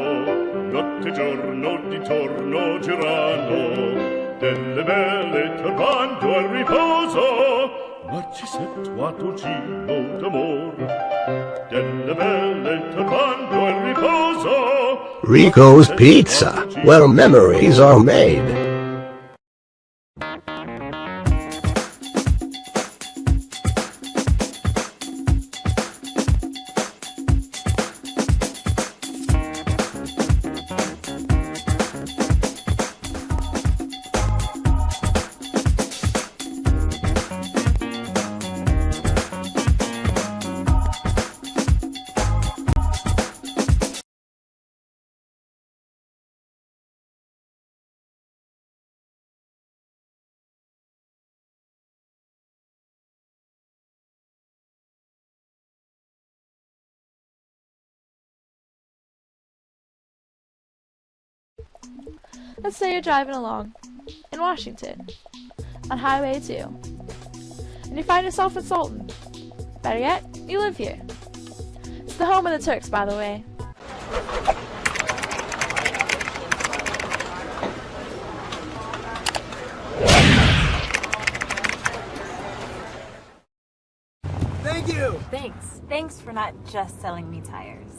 notte e giorno di torno girano, delle belle turbando al riposo, narcisetto gino d'amor, delle belle turbando al riposo. Rico's Pizza, where memories are made. Let's say you're driving along in Washington on Highway 2 and you find yourself in Sultan. Better yet, you live here. It's the home of the Turks, by the way. Thank you! Thanks. Thanks for not just selling me tires.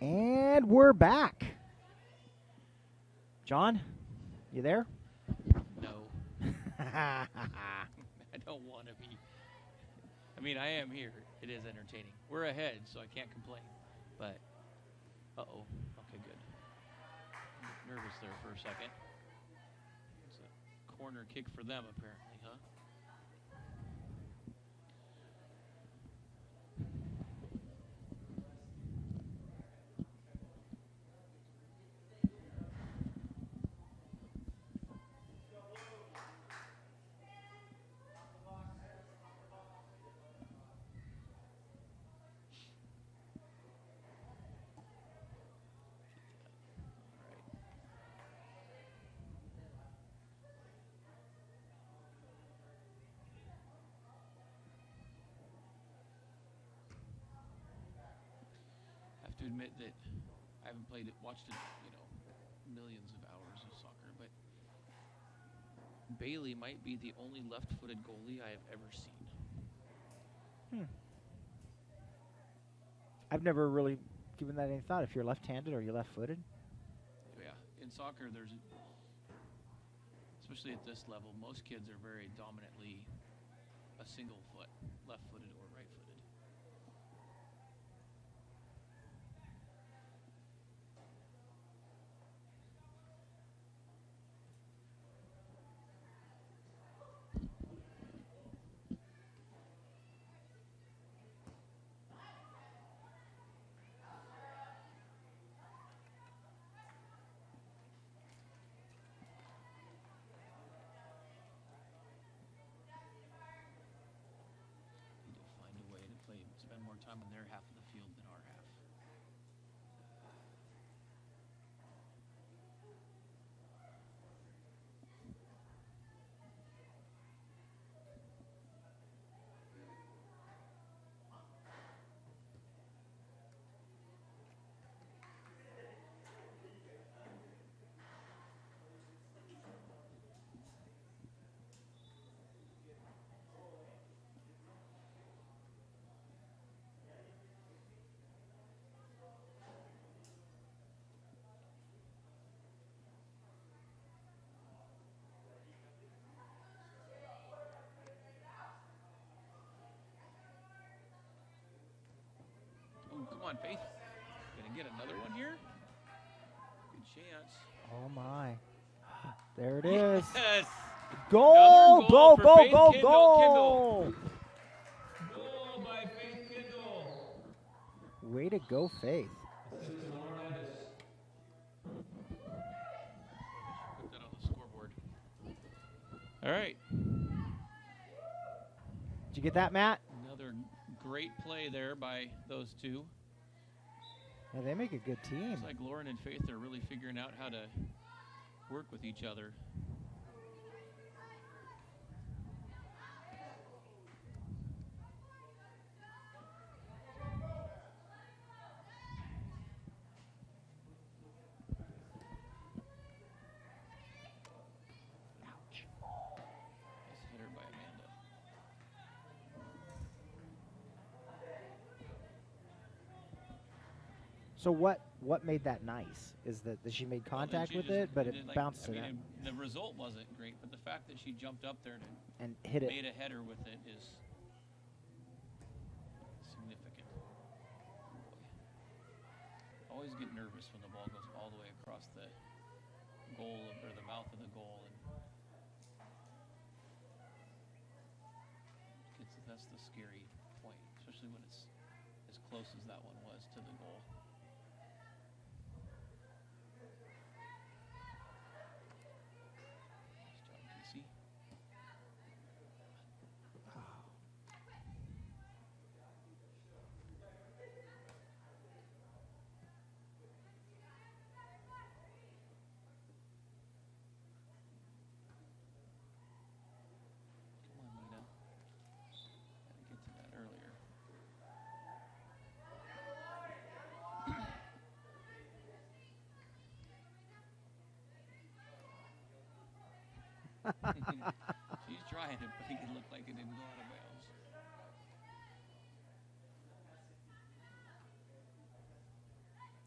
And we're back. John, you there? No. I don't want to be. I mean, I am here. It is entertaining. We're ahead, so I can't complain. But, uh-oh. Okay, good. I'm nervous there for a second. It's a corner kick for them, apparently, huh? To admit that I haven't watched it, millions of hours of soccer, but Bailey might be the only left-footed goalie I have ever seen. I've never really given that any thought. If you're left-handed or you're left-footed. Yeah, in soccer, especially at this level, most kids are very dominantly a single foot, left-footed or right-footed. Spend more time in their half of the field than our half. Come on, Faith. Gonna get another one here? Good chance. Oh, my. There it is. Yes! Goal! Goal, Goal Faith Kindle. Goal by Faith Kindle. Way to go, Faith. Put that on the scoreboard. All right. Did you get that, Matt? Another great play there by those two. Yeah, they make a good team. It's like Lauren and Faith are really figuring out how to work with each other. So what made that nice is that she made contact with it, but it bounced to that. The result wasn't great, but the fact that she jumped up there and hit it, made a header with it is significant. Boy. Always get nervous when the ball goes all the way across the goal or the mouth of the goal, and that's the scary point, especially when it's as close as that one was to the goal. She's trying to make it look like it didn't go out of bounds.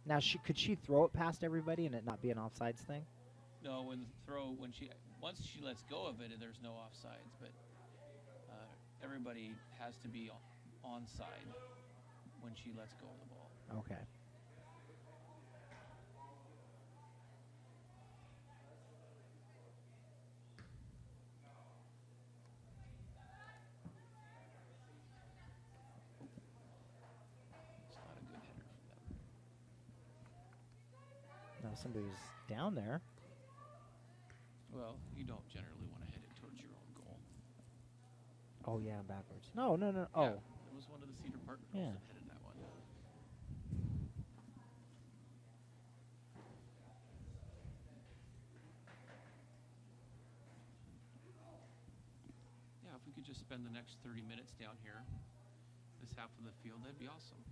Now, could she throw it past everybody and it not be an offsides thing? No, once she lets go of it, there's no offsides. But everybody has to be onside when she lets go of the ball. Okay. Somebody's down there. Well, you don't generally want to hit it towards your own goal. Oh, yeah, backwards. No. Yeah, oh. It was one of the Cedar Park girls that headed that one. Yeah, if we could just spend the next 30 minutes down here, this half of the field, that'd be awesome.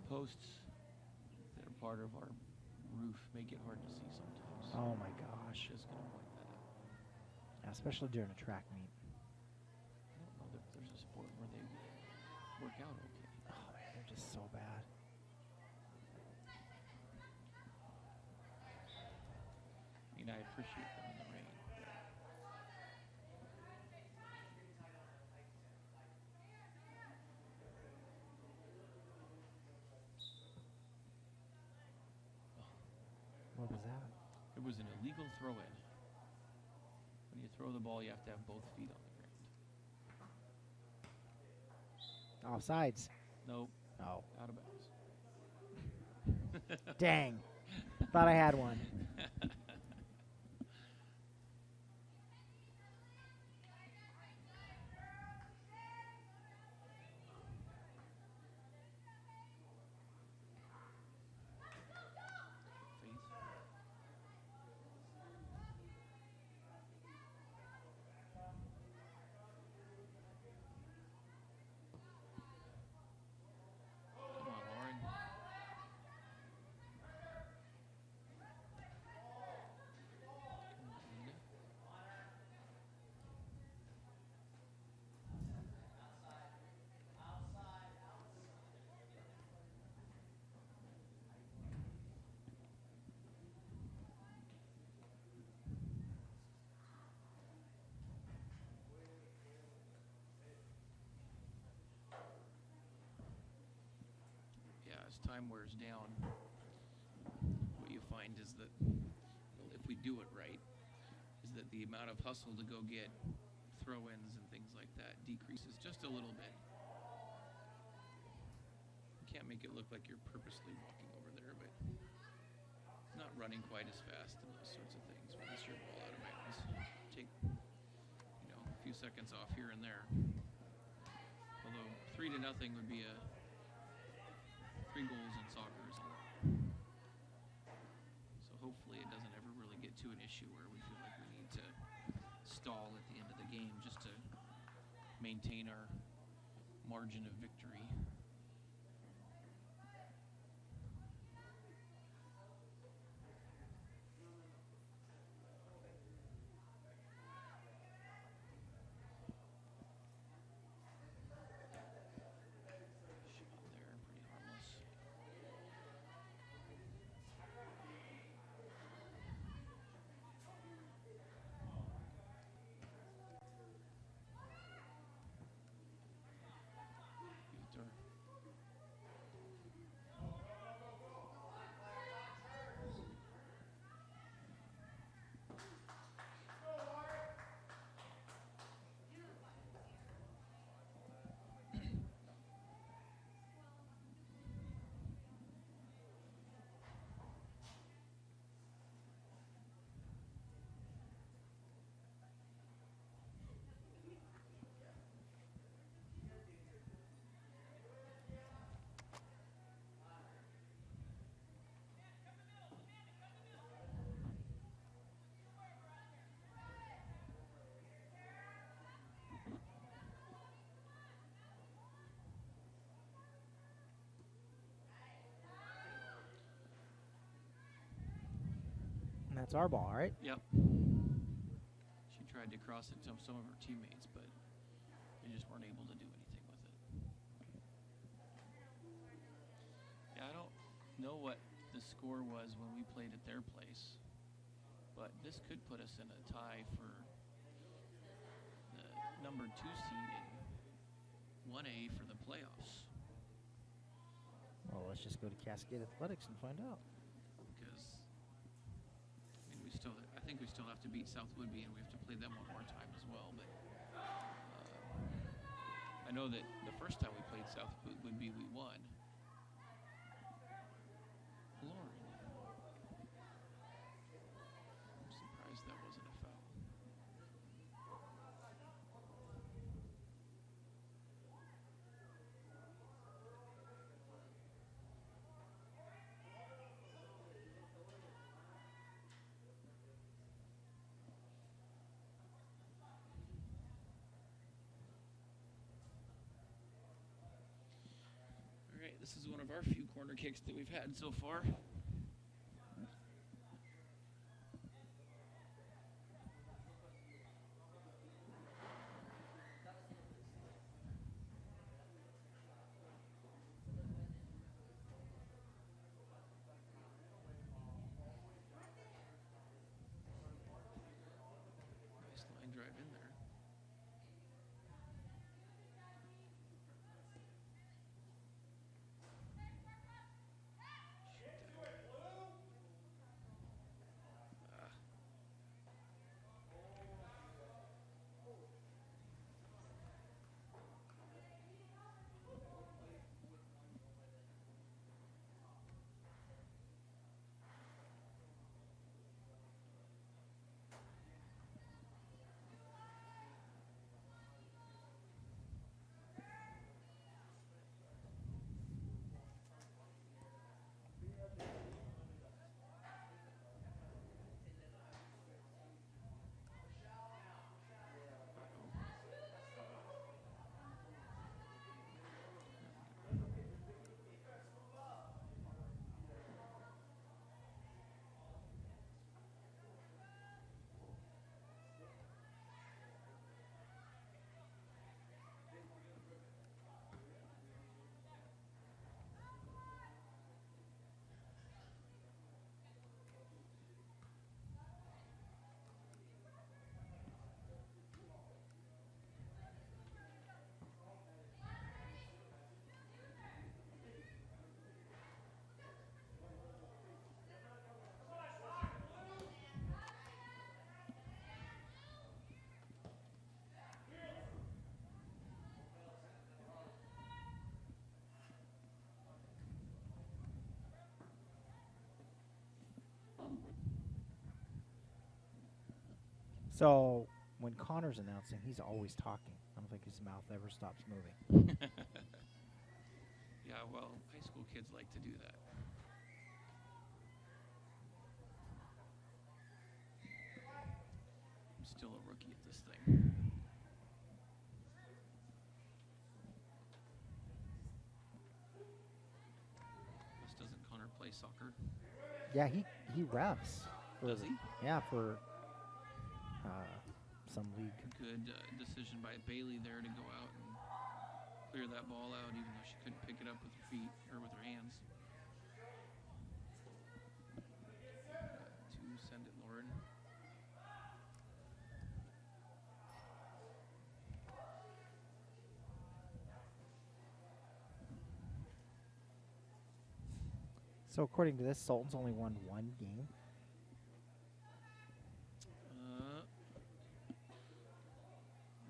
Posts that are part of our roof make it hard to see sometimes. Oh my gosh. Just gonna point that out. Yeah, especially during a track meet. I don't know that there's a sport where they work out okay. Oh man, they're just so bad. I mean, I appreciate them in the rain. What was that? It was an illegal throw-in. When you throw the ball, you have to have both feet on the ground. Offsides. Nope. Oh. Out of bounds. Dang. Thought I had one. As time wears down, what you find is that if we do it right, is that the amount of hustle to go get throw-ins and things like that decreases just a little bit. You can't make it look like you're purposely walking over there, but not running quite as fast and those sorts of things. When it's your ball out of bounds, take a few seconds off here and there. Although 3-0 would be 3 goals in soccer is a lot. So hopefully it doesn't ever really get to an issue where we feel like we need to stall at the end of the game just to maintain our margin of victory. And that's our ball, right? Yep. She tried to cross it to some of her teammates, but they just weren't able to do anything with it. Yeah, I don't know what the score was when we played at their place, but this could put us in a tie for the number 2 seed in 1A for the playoffs. Well, let's just go to Cascade Athletics and find out. Because I think we still have to beat South Woodby, and we have to play them one more time as well. But I know that the first time we played South Woodby, we won. Lauren. I'm surprised that wasn't a foul. All right, this is one of our few corner kicks that we've had so far. Nice line drive in there. So when Connor's announcing, he's always talking. I don't think his mouth ever stops moving. Yeah, well, high school kids like to do that. I'm still a rookie at this thing. Doesn't Connor play soccer? Yeah, he refs. Does he? Yeah, for some league. Good decision by Bailey there to go out and clear that ball out, even though she couldn't pick it up with her feet or with her hands. To send it, Lauren. So according to this, Sultan's only won one game.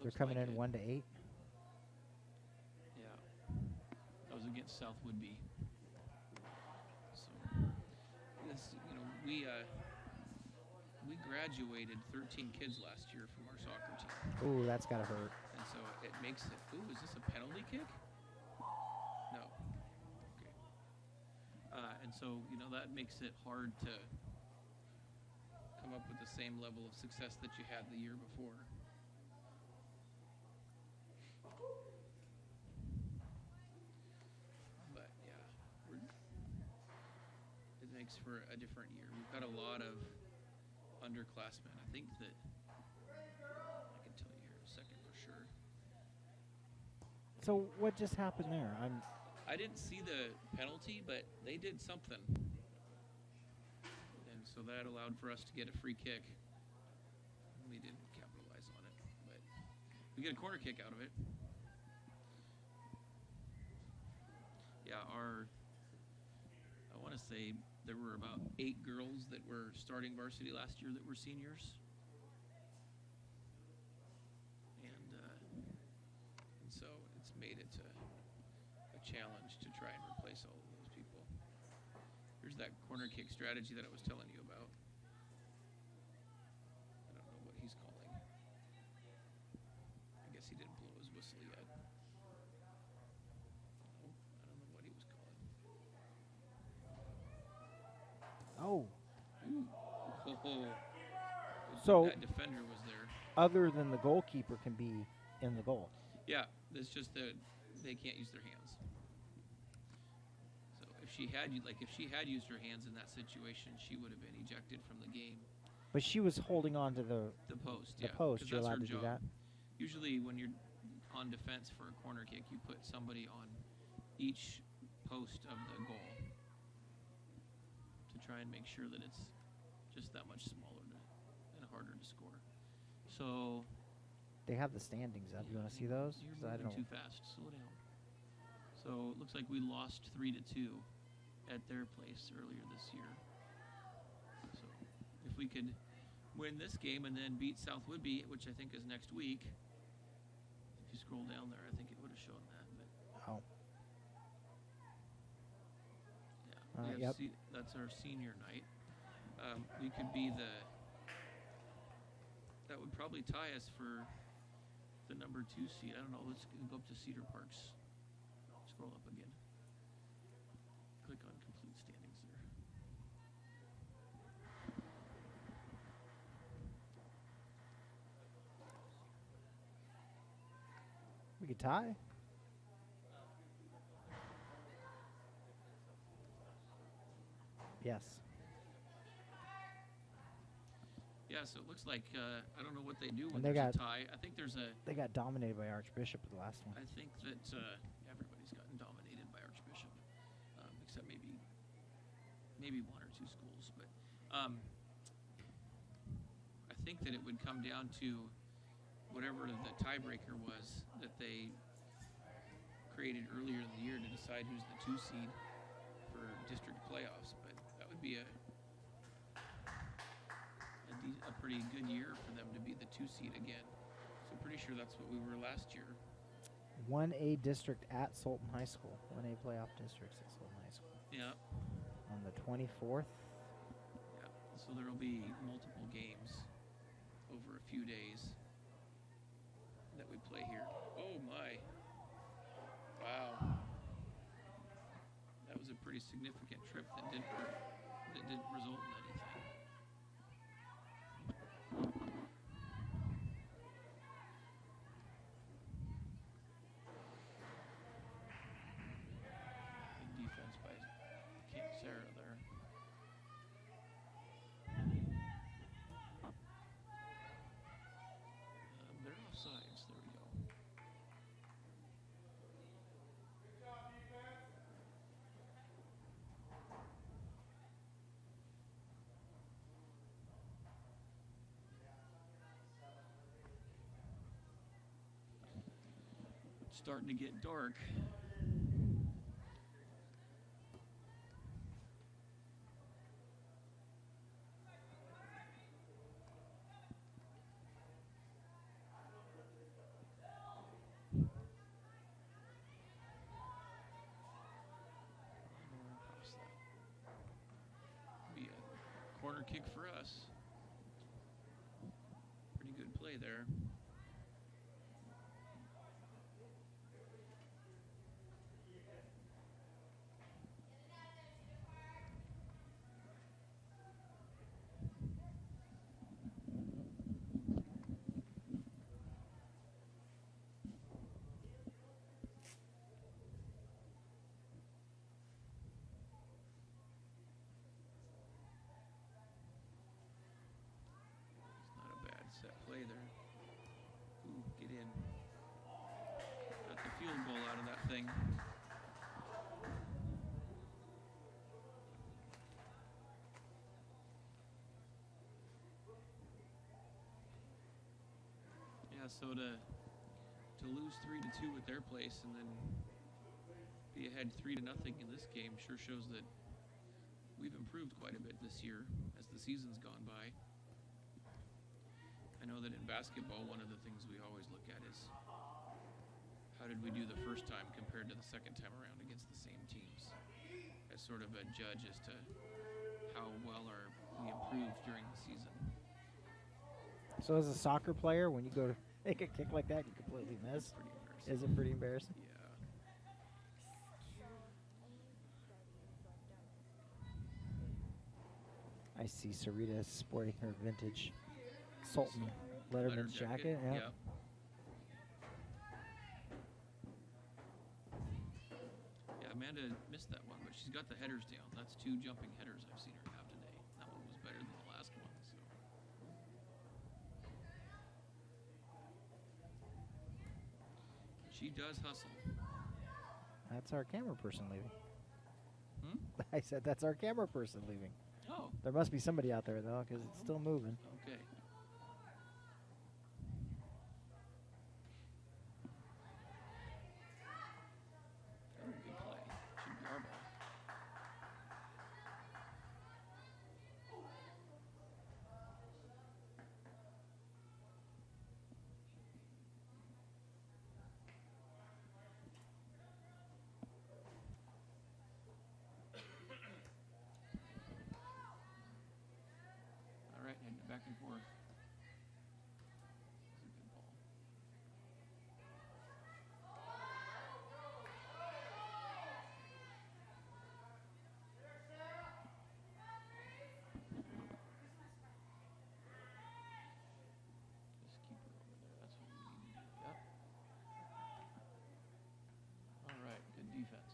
They're coming in 1-8. Yeah, that was against South Woodby. So this, we graduated 13 kids last year from our soccer team. Ooh, that's gotta hurt. And so it makes it. Ooh, is this a penalty kick? No. Okay. And so that makes it hard to come up with the same level of success that you had the year before. But yeah, it makes for a different year. We've got a lot of underclassmen. I think that I can tell you here in a second for sure. So what just happened there? I didn't see the penalty, but they did something. And so that allowed for us to get a free kick. We didn't capitalize on it, but we get a corner kick out of it. Yeah, I want to say there were about 8 girls that were starting varsity last year that were seniors. And so it's made it a challenge to try and replace all of those people. Here's that corner kick strategy that I was telling you about. I don't know what he's calling. I guess he didn't blow his whistle yet. Oh, I don't know what he was calling. Oh. Oh. So that defender was there. Other than the goalkeeper can be in the goal. Yeah, it's just that they can't use their hands. So if she had used her hands in that situation, she would have been ejected from the game. But she was holding on to the post. The post. You're allowed to do that. Usually, when you're on defense for a corner kick, you put somebody on each post of the goal to try and make sure that it's just that much smaller and harder to score. So they have the standings up. You want to see those? You're moving too fast. Slow down. So it looks like we lost 3-2 at their place earlier this year. So if we could win this game and then beat South Woodby, which I think is next week, if you scroll down there, I think it would have shown that. But yeah, yep. That's our senior night. We could be that would probably tie us for the number 2 seed. I don't know. Let's go up to Cedar Parks. Scroll up again. Click on complete standings there. We could tie. Yes. Yeah, so it looks like I don't know what they do when they there's a tie. I think they got dominated by Archbishop at the last one. I think that everybody's gotten dominated by Archbishop, except maybe 1 or 2 schools. But I think that it would come down to whatever the tiebreaker was that they created earlier in the year to decide who's the 2 seed for district playoffs. But that would be a pretty good year for them to be the 2 seed again. So pretty sure that's what we were last year. 1A district at Sultan High School. 1A playoff districts at Sultan High School. Yeah. On the 24th. Yeah. So there will be multiple games over a few days that we play here. Oh my. Wow. That was a pretty significant trip that didn't result in anything. Good defense by Cedar there. They're offsides. There we go. It's starting to get dark. Be a corner kick for us. Pretty good play there. Set play there. Ooh, get in. Got the field goal out of that thing. Yeah, so to lose 3-2 at their place and then be ahead 3-0 in this game sure shows that we've improved quite a bit this year as the season's gone by. I know that in basketball, one of the things we always look at is how did we do the first time compared to the second time around against the same teams, as sort of a judge as to how well we improved during the season. So as a soccer player, when you go to make a kick like that, you completely miss. Is it pretty embarrassing? Yeah. I see Sarita sporting her vintage Sultan Letterman's jacket. Yeah. Yep. Yeah, Amanda missed that one, but she's got the headers down. That's 2 jumping headers I've seen her have today. That one was better than the last one. So. She does hustle. That's our camera person leaving. Hmm? I said that's our camera person leaving. Oh. There must be somebody out there, though, because it's still moving. Okay. Oh, good play. Should be our ball. All right, heading back and forth. That's a good ball. Just keep her over there. That's what we need to do. Yep. All right, good defense.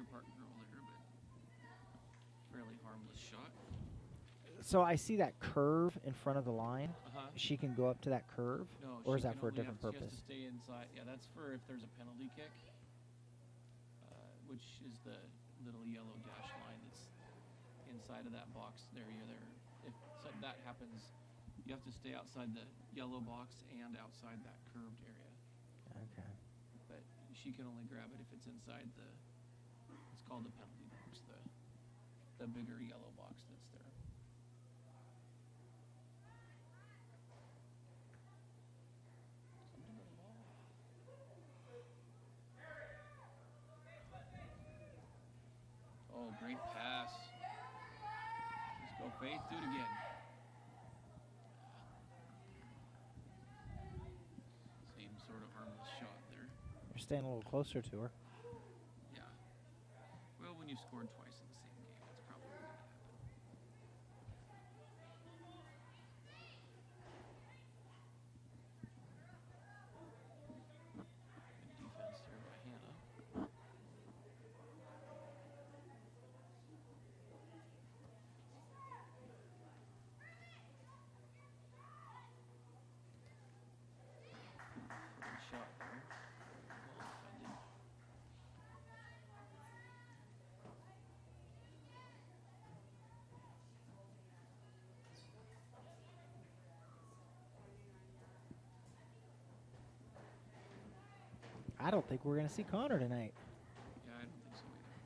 Cedar Park girl there, but fairly harmless shot. So I see that curve in front of the line. Uh-huh. She can go up to that curve, No, or she is that can for a only different She has purpose? to stay inside. Yeah, that's for if there's a penalty kick, which is the little yellow dash line that's inside of that box there. You're there. If that happens, you have to stay outside the yellow box and outside that curved area. Okay. But she can only grab it if it's inside the. It's called the penalty box, the bigger yellow box that's there. Oh, great pass. Let's go, Faith. Do it again. Same sort of harmless shot there. You're staying a little closer to her. Yeah. Well, when you scored twice in the same game, that's probably going to happen. Good defense there by Hannah. Good shot there. Well defended. I don't think we're going to see Connor tonight. Yeah, I don't think so either.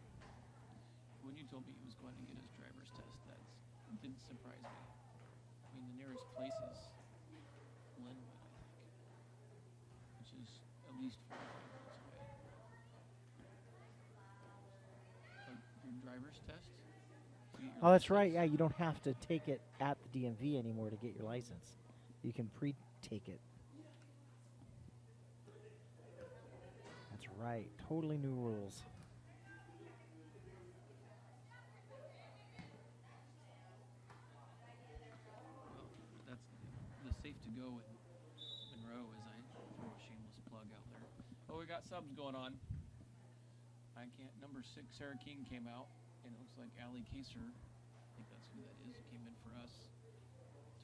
When you told me he was going to get his driver's test, that didn't surprise me. I mean, the nearest place is Linwood, I think, which is at least 45 minutes away. But your driver's test? To get your Oh, that's right. license? Yeah, you don't have to take it at the DMV anymore to get your license. You can pre-take it. That's right. Totally new rules. Well, that's the safe to go in Monroe, as I throw a shameless plug out there. Oh, we got subs going on. I can't. Number 6, Sarah King came out, and it looks like Allie Kaser, I think that's who that is, came in for us.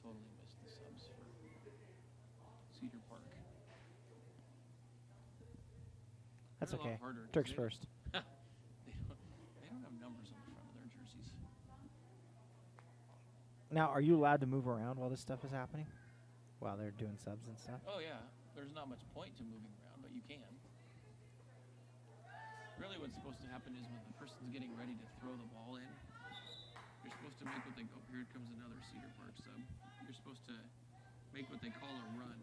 Totally missed the subs for Cedar Park. That's They're a lot okay. harder 'cause Turks they don't- first. they don't have numbers on the front of their jerseys. Now, are you allowed to move around while this stuff is happening? While they're doing subs and stuff? Oh yeah, there's not much point to moving around, but you can. Really what's supposed to happen is when the person's getting ready to throw the ball in, you're supposed to make what they go, here comes another Cedar Park sub. You're supposed to make what they call a run.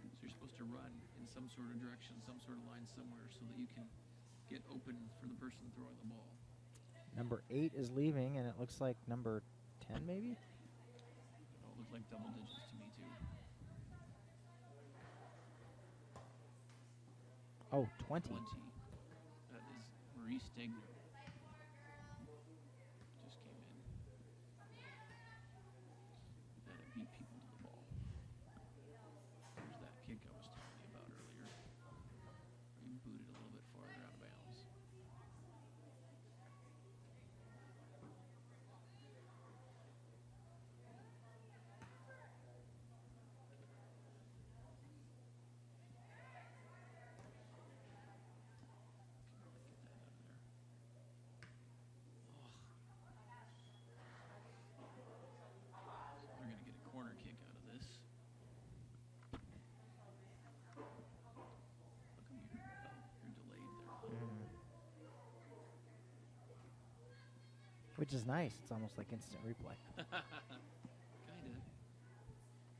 So you're supposed to run in some sort of direction, some sort of line somewhere so that you can get open for the person throwing the ball. Number 8 is leaving, and it looks like number 10 maybe? Oh, it looked like double digits to me too. Oh, 20. 20. That is Marie Stegner. Just came in. Had to beat people to the ball. There's that kick I was telling you about earlier. He booted a little bit farther out of bounds. They're going to get a corner kick out of this. How come you're delayed there? Which is nice. It's almost like instant replay. Kinda.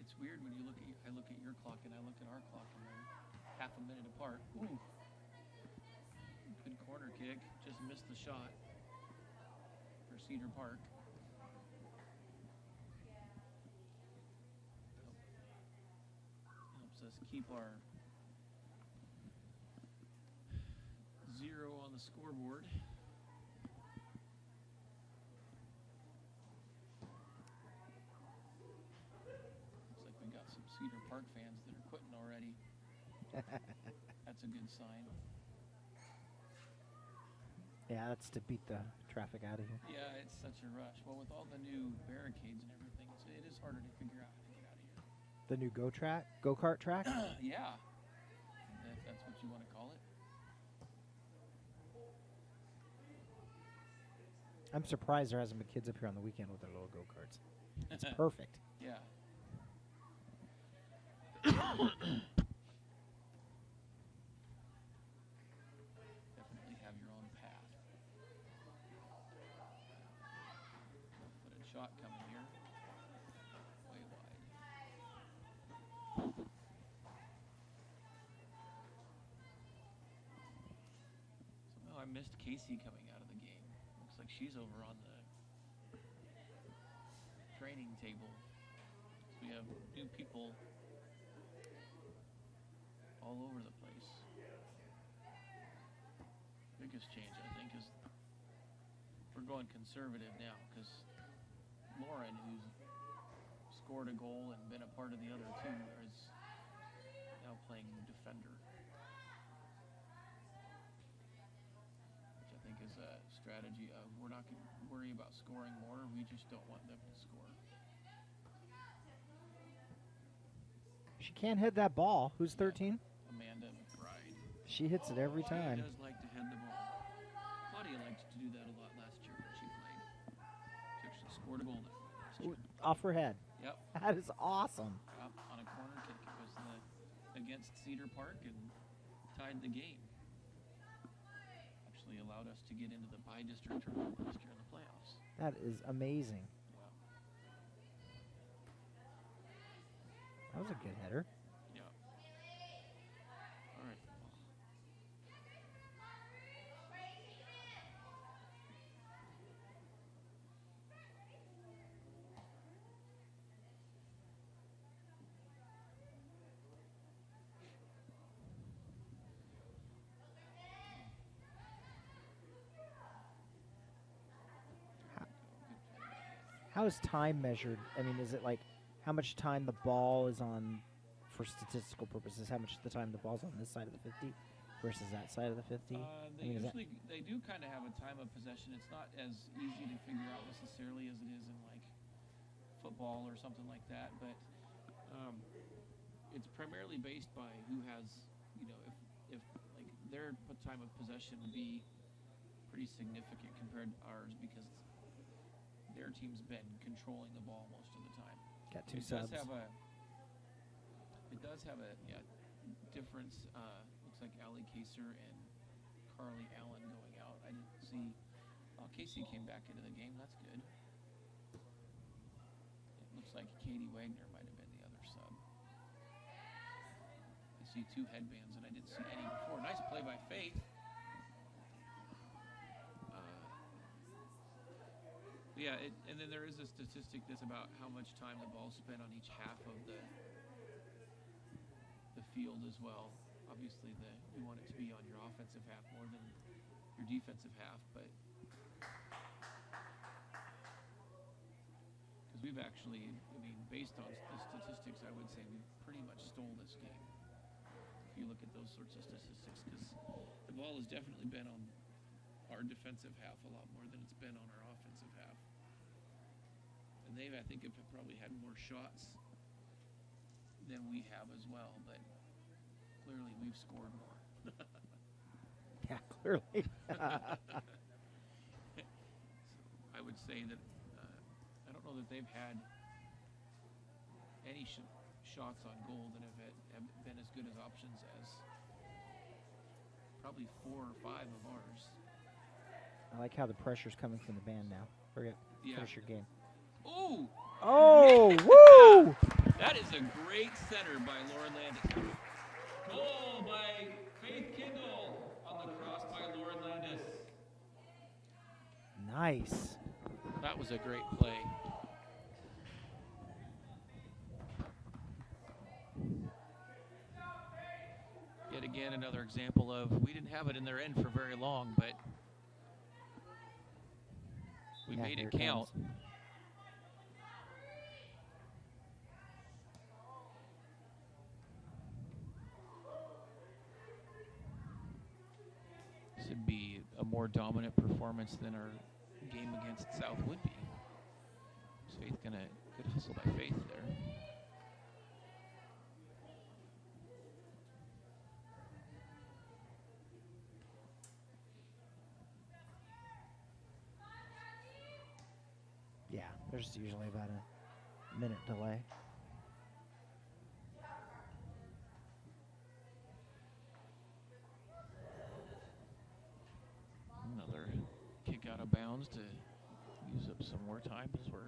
It's weird when you look at I look at your clock and I look at our clock and they're half a minute apart. Ooh. Good corner kick. Just missed the shot for Cedar Park. Helps us keep our 0 on the scoreboard. Looks like we got some Cedar Park fans that are quitting already. That's a good sign. Yeah, that's to beat the traffic out of here. Yeah, it's such a rush. Well, with all the new barricades and everything, it is harder to figure out how to get out of here. The new go-kart track? Yeah. If that's what you want to call it. I'm surprised there hasn't been kids up here on the weekend with their little go-karts. It's perfect. Yeah. Definitely have your own path. Put a shot coming here. Way wide. Somehow I missed Casey coming out of the game. Looks like she's over on the training table. So we have new people all over the place. Biggest change, I think, is we're going conservative now because Lauren, who's scored a goal and been a part of the other two, is now playing defender, which I think is a strategy of we're not going to worry about scoring more, we just don't want them to score. She can't hit that ball. Who's 13? Amanda McBride. She hits it every time. She does like to head the ball. Claudia liked to do that a lot last year when she played. She actually scored a goal last year. Off her head. Yep. That is awesome. On a corner kick. It was against Cedar Park and tied the game. Actually allowed us to get into the bi-district tournament last year in the playoffs. That is amazing. That was a good header. Yeah. All right. How is time measured? I mean, is it like how much time the ball is on for statistical purposes? How much of the time the ball's on this side of the 50 versus that side of the 50? They do kind of have a time of possession. It's not as easy to figure out necessarily as it is in like football or something like that, but it's primarily based by who has, if like their time of possession would be pretty significant compared to ours because their team's been controlling the ball most of the time. Got two subs. It does have a difference. Looks like Allie Kaser and Carly Allen going out. I didn't see. Casey came back into the game. That's good. It looks like Katie Wagner might have been the other sub. I see two headbands, and I didn't see any before. Nice play by Faith. Yeah, and then there is a statistic that's about how much time the ball spent on each half of the field as well. Obviously, you want it to be on your offensive half more than your defensive half, but because we've actually, based on the statistics, I would say we pretty much stole this game. If you look at those sorts of statistics, because the ball has definitely been on our defensive half a lot more than it's been on our offensive half. And they, I think, have probably had more shots than we have as well, but clearly we've scored more. Yeah, clearly. So I would say that I don't know that they've had any shots on goal that have been as good as options as probably 4 or 5 of ours. I like how the pressure's coming from the band now. Finish your game. Ooh! Oh, woo! That is a great center by Lauren Landis. Goal by Faith Kindle on the cross by Lauren Landis. Nice. That was a great play. Yet again, another example of we didn't have it in their end for very long, but we made it count. This would be a a more dominant performance than our game against South would be. Is Faith gonna good hustle by Faith there? Yeah, there's usually about a minute delay. Another kick out of bounds to use up some more time as we're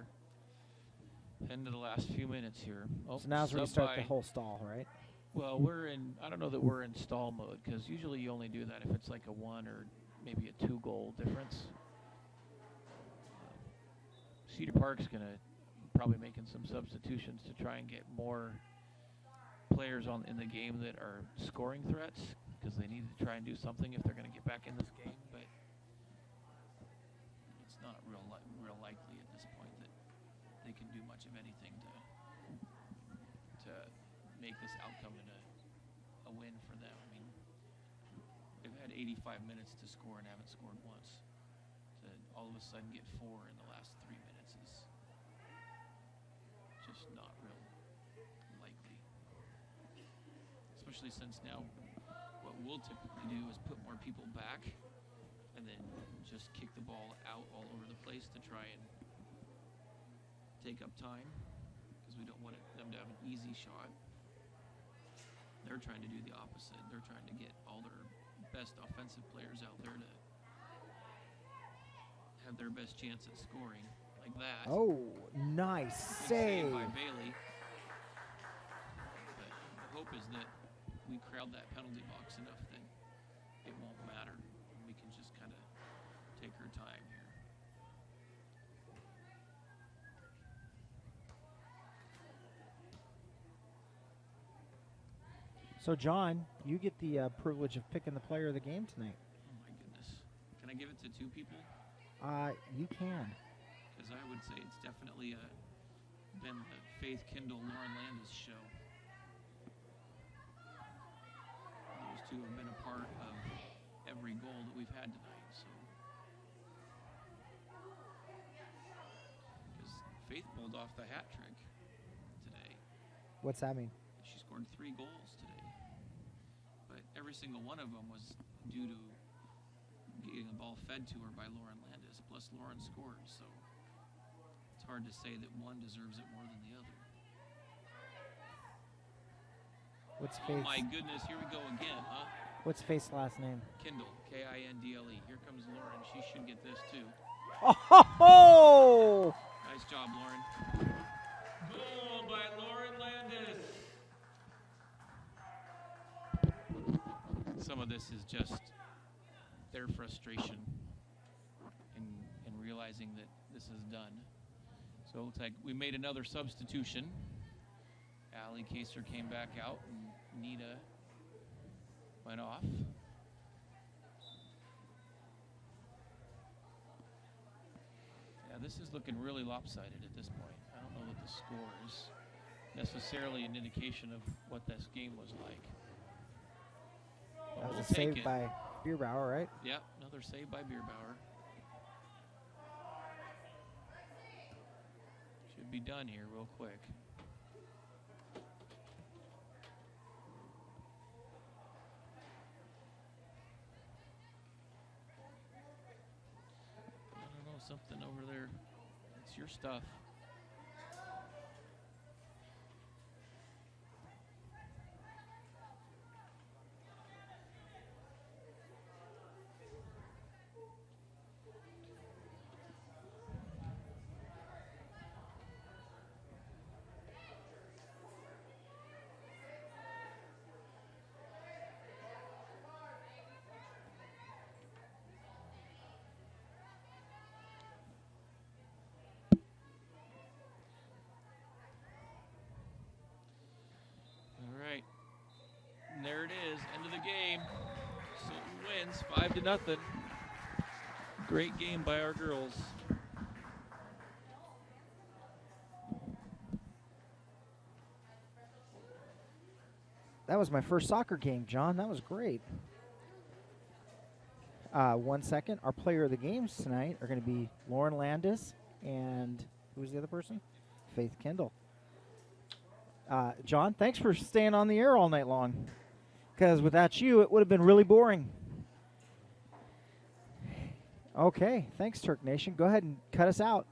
heading to the last few minutes here. Oh, So now's where you sub start by- the whole stall, right? Well, I don't know that we're in stall mode, because usually you only do that if it's like a 1 or maybe a 2 goal difference. Cedar Park's going to probably making some substitutions to try and get more players in the game that are scoring threats, because they need to try and do something if they're going to get back in this game. But it's not real likely at this point that they can do much of anything to make this outcome in a win for them. I mean, they've had 85 minutes to score and haven't scored once. To all of a sudden get 4 in the last 3 minutes is just not real likely. Especially since now what we'll typically do is put more people back and then just kick the ball out all over the place to try and take up time, because we don't want them to have an easy shot. They're trying to do the opposite. They're trying to get all their best offensive players out there to have their best chance at scoring, like that. Oh, nice Big save. by Bailey. But the hope is that we crowd that penalty box enough that it won't matter. We can just kind of take our time here. So, John, you get the privilege of picking the player of the game tonight. Oh my goodness. Can I give it to 2 people? You can. Because I would say it's definitely been the Faith Kindle Lauren Landis show. Those 2 have been a part of every goal that we've had tonight. So, because Faith pulled off the hat trick today. What's that mean? She scored 3 goals today. But every single one of them was due to getting the ball fed to her by Lauren Landis, plus Lauren scored. So it's hard to say that one deserves it more than the other. What's Oh Faith's, my goodness, here we go again, huh? what's Faith's last name? Kindle, Kindle. Here comes Lauren. She should get this too. Oh, ho, ho! Nice job, Lauren. Goal by Lauren Landis. Some of this is just their frustration in realizing that this is done. So it looks like we made another substitution. Allie Kaser came back out and Nita went off. Yeah, this is looking really lopsided at this point. I don't know that the score is necessarily an indication of what this game was like. That was We'll a take save it. by Bierbauer, right? Yep, another save by Bierbauer. Should be done here real quick. I don't know, something over there. It's your stuff. All right. And there it is, end of the game. Sultan wins 5-0. Great game by our girls. That was my first soccer game, John. That was great. 1 second. Our player of the games tonight are going to be Lauren Landis and who was the other person? Faith Kendall. John, thanks for staying on the air all night long, because without you, it would have been really boring. Okay, thanks, Turk Nation. Go ahead and cut us out.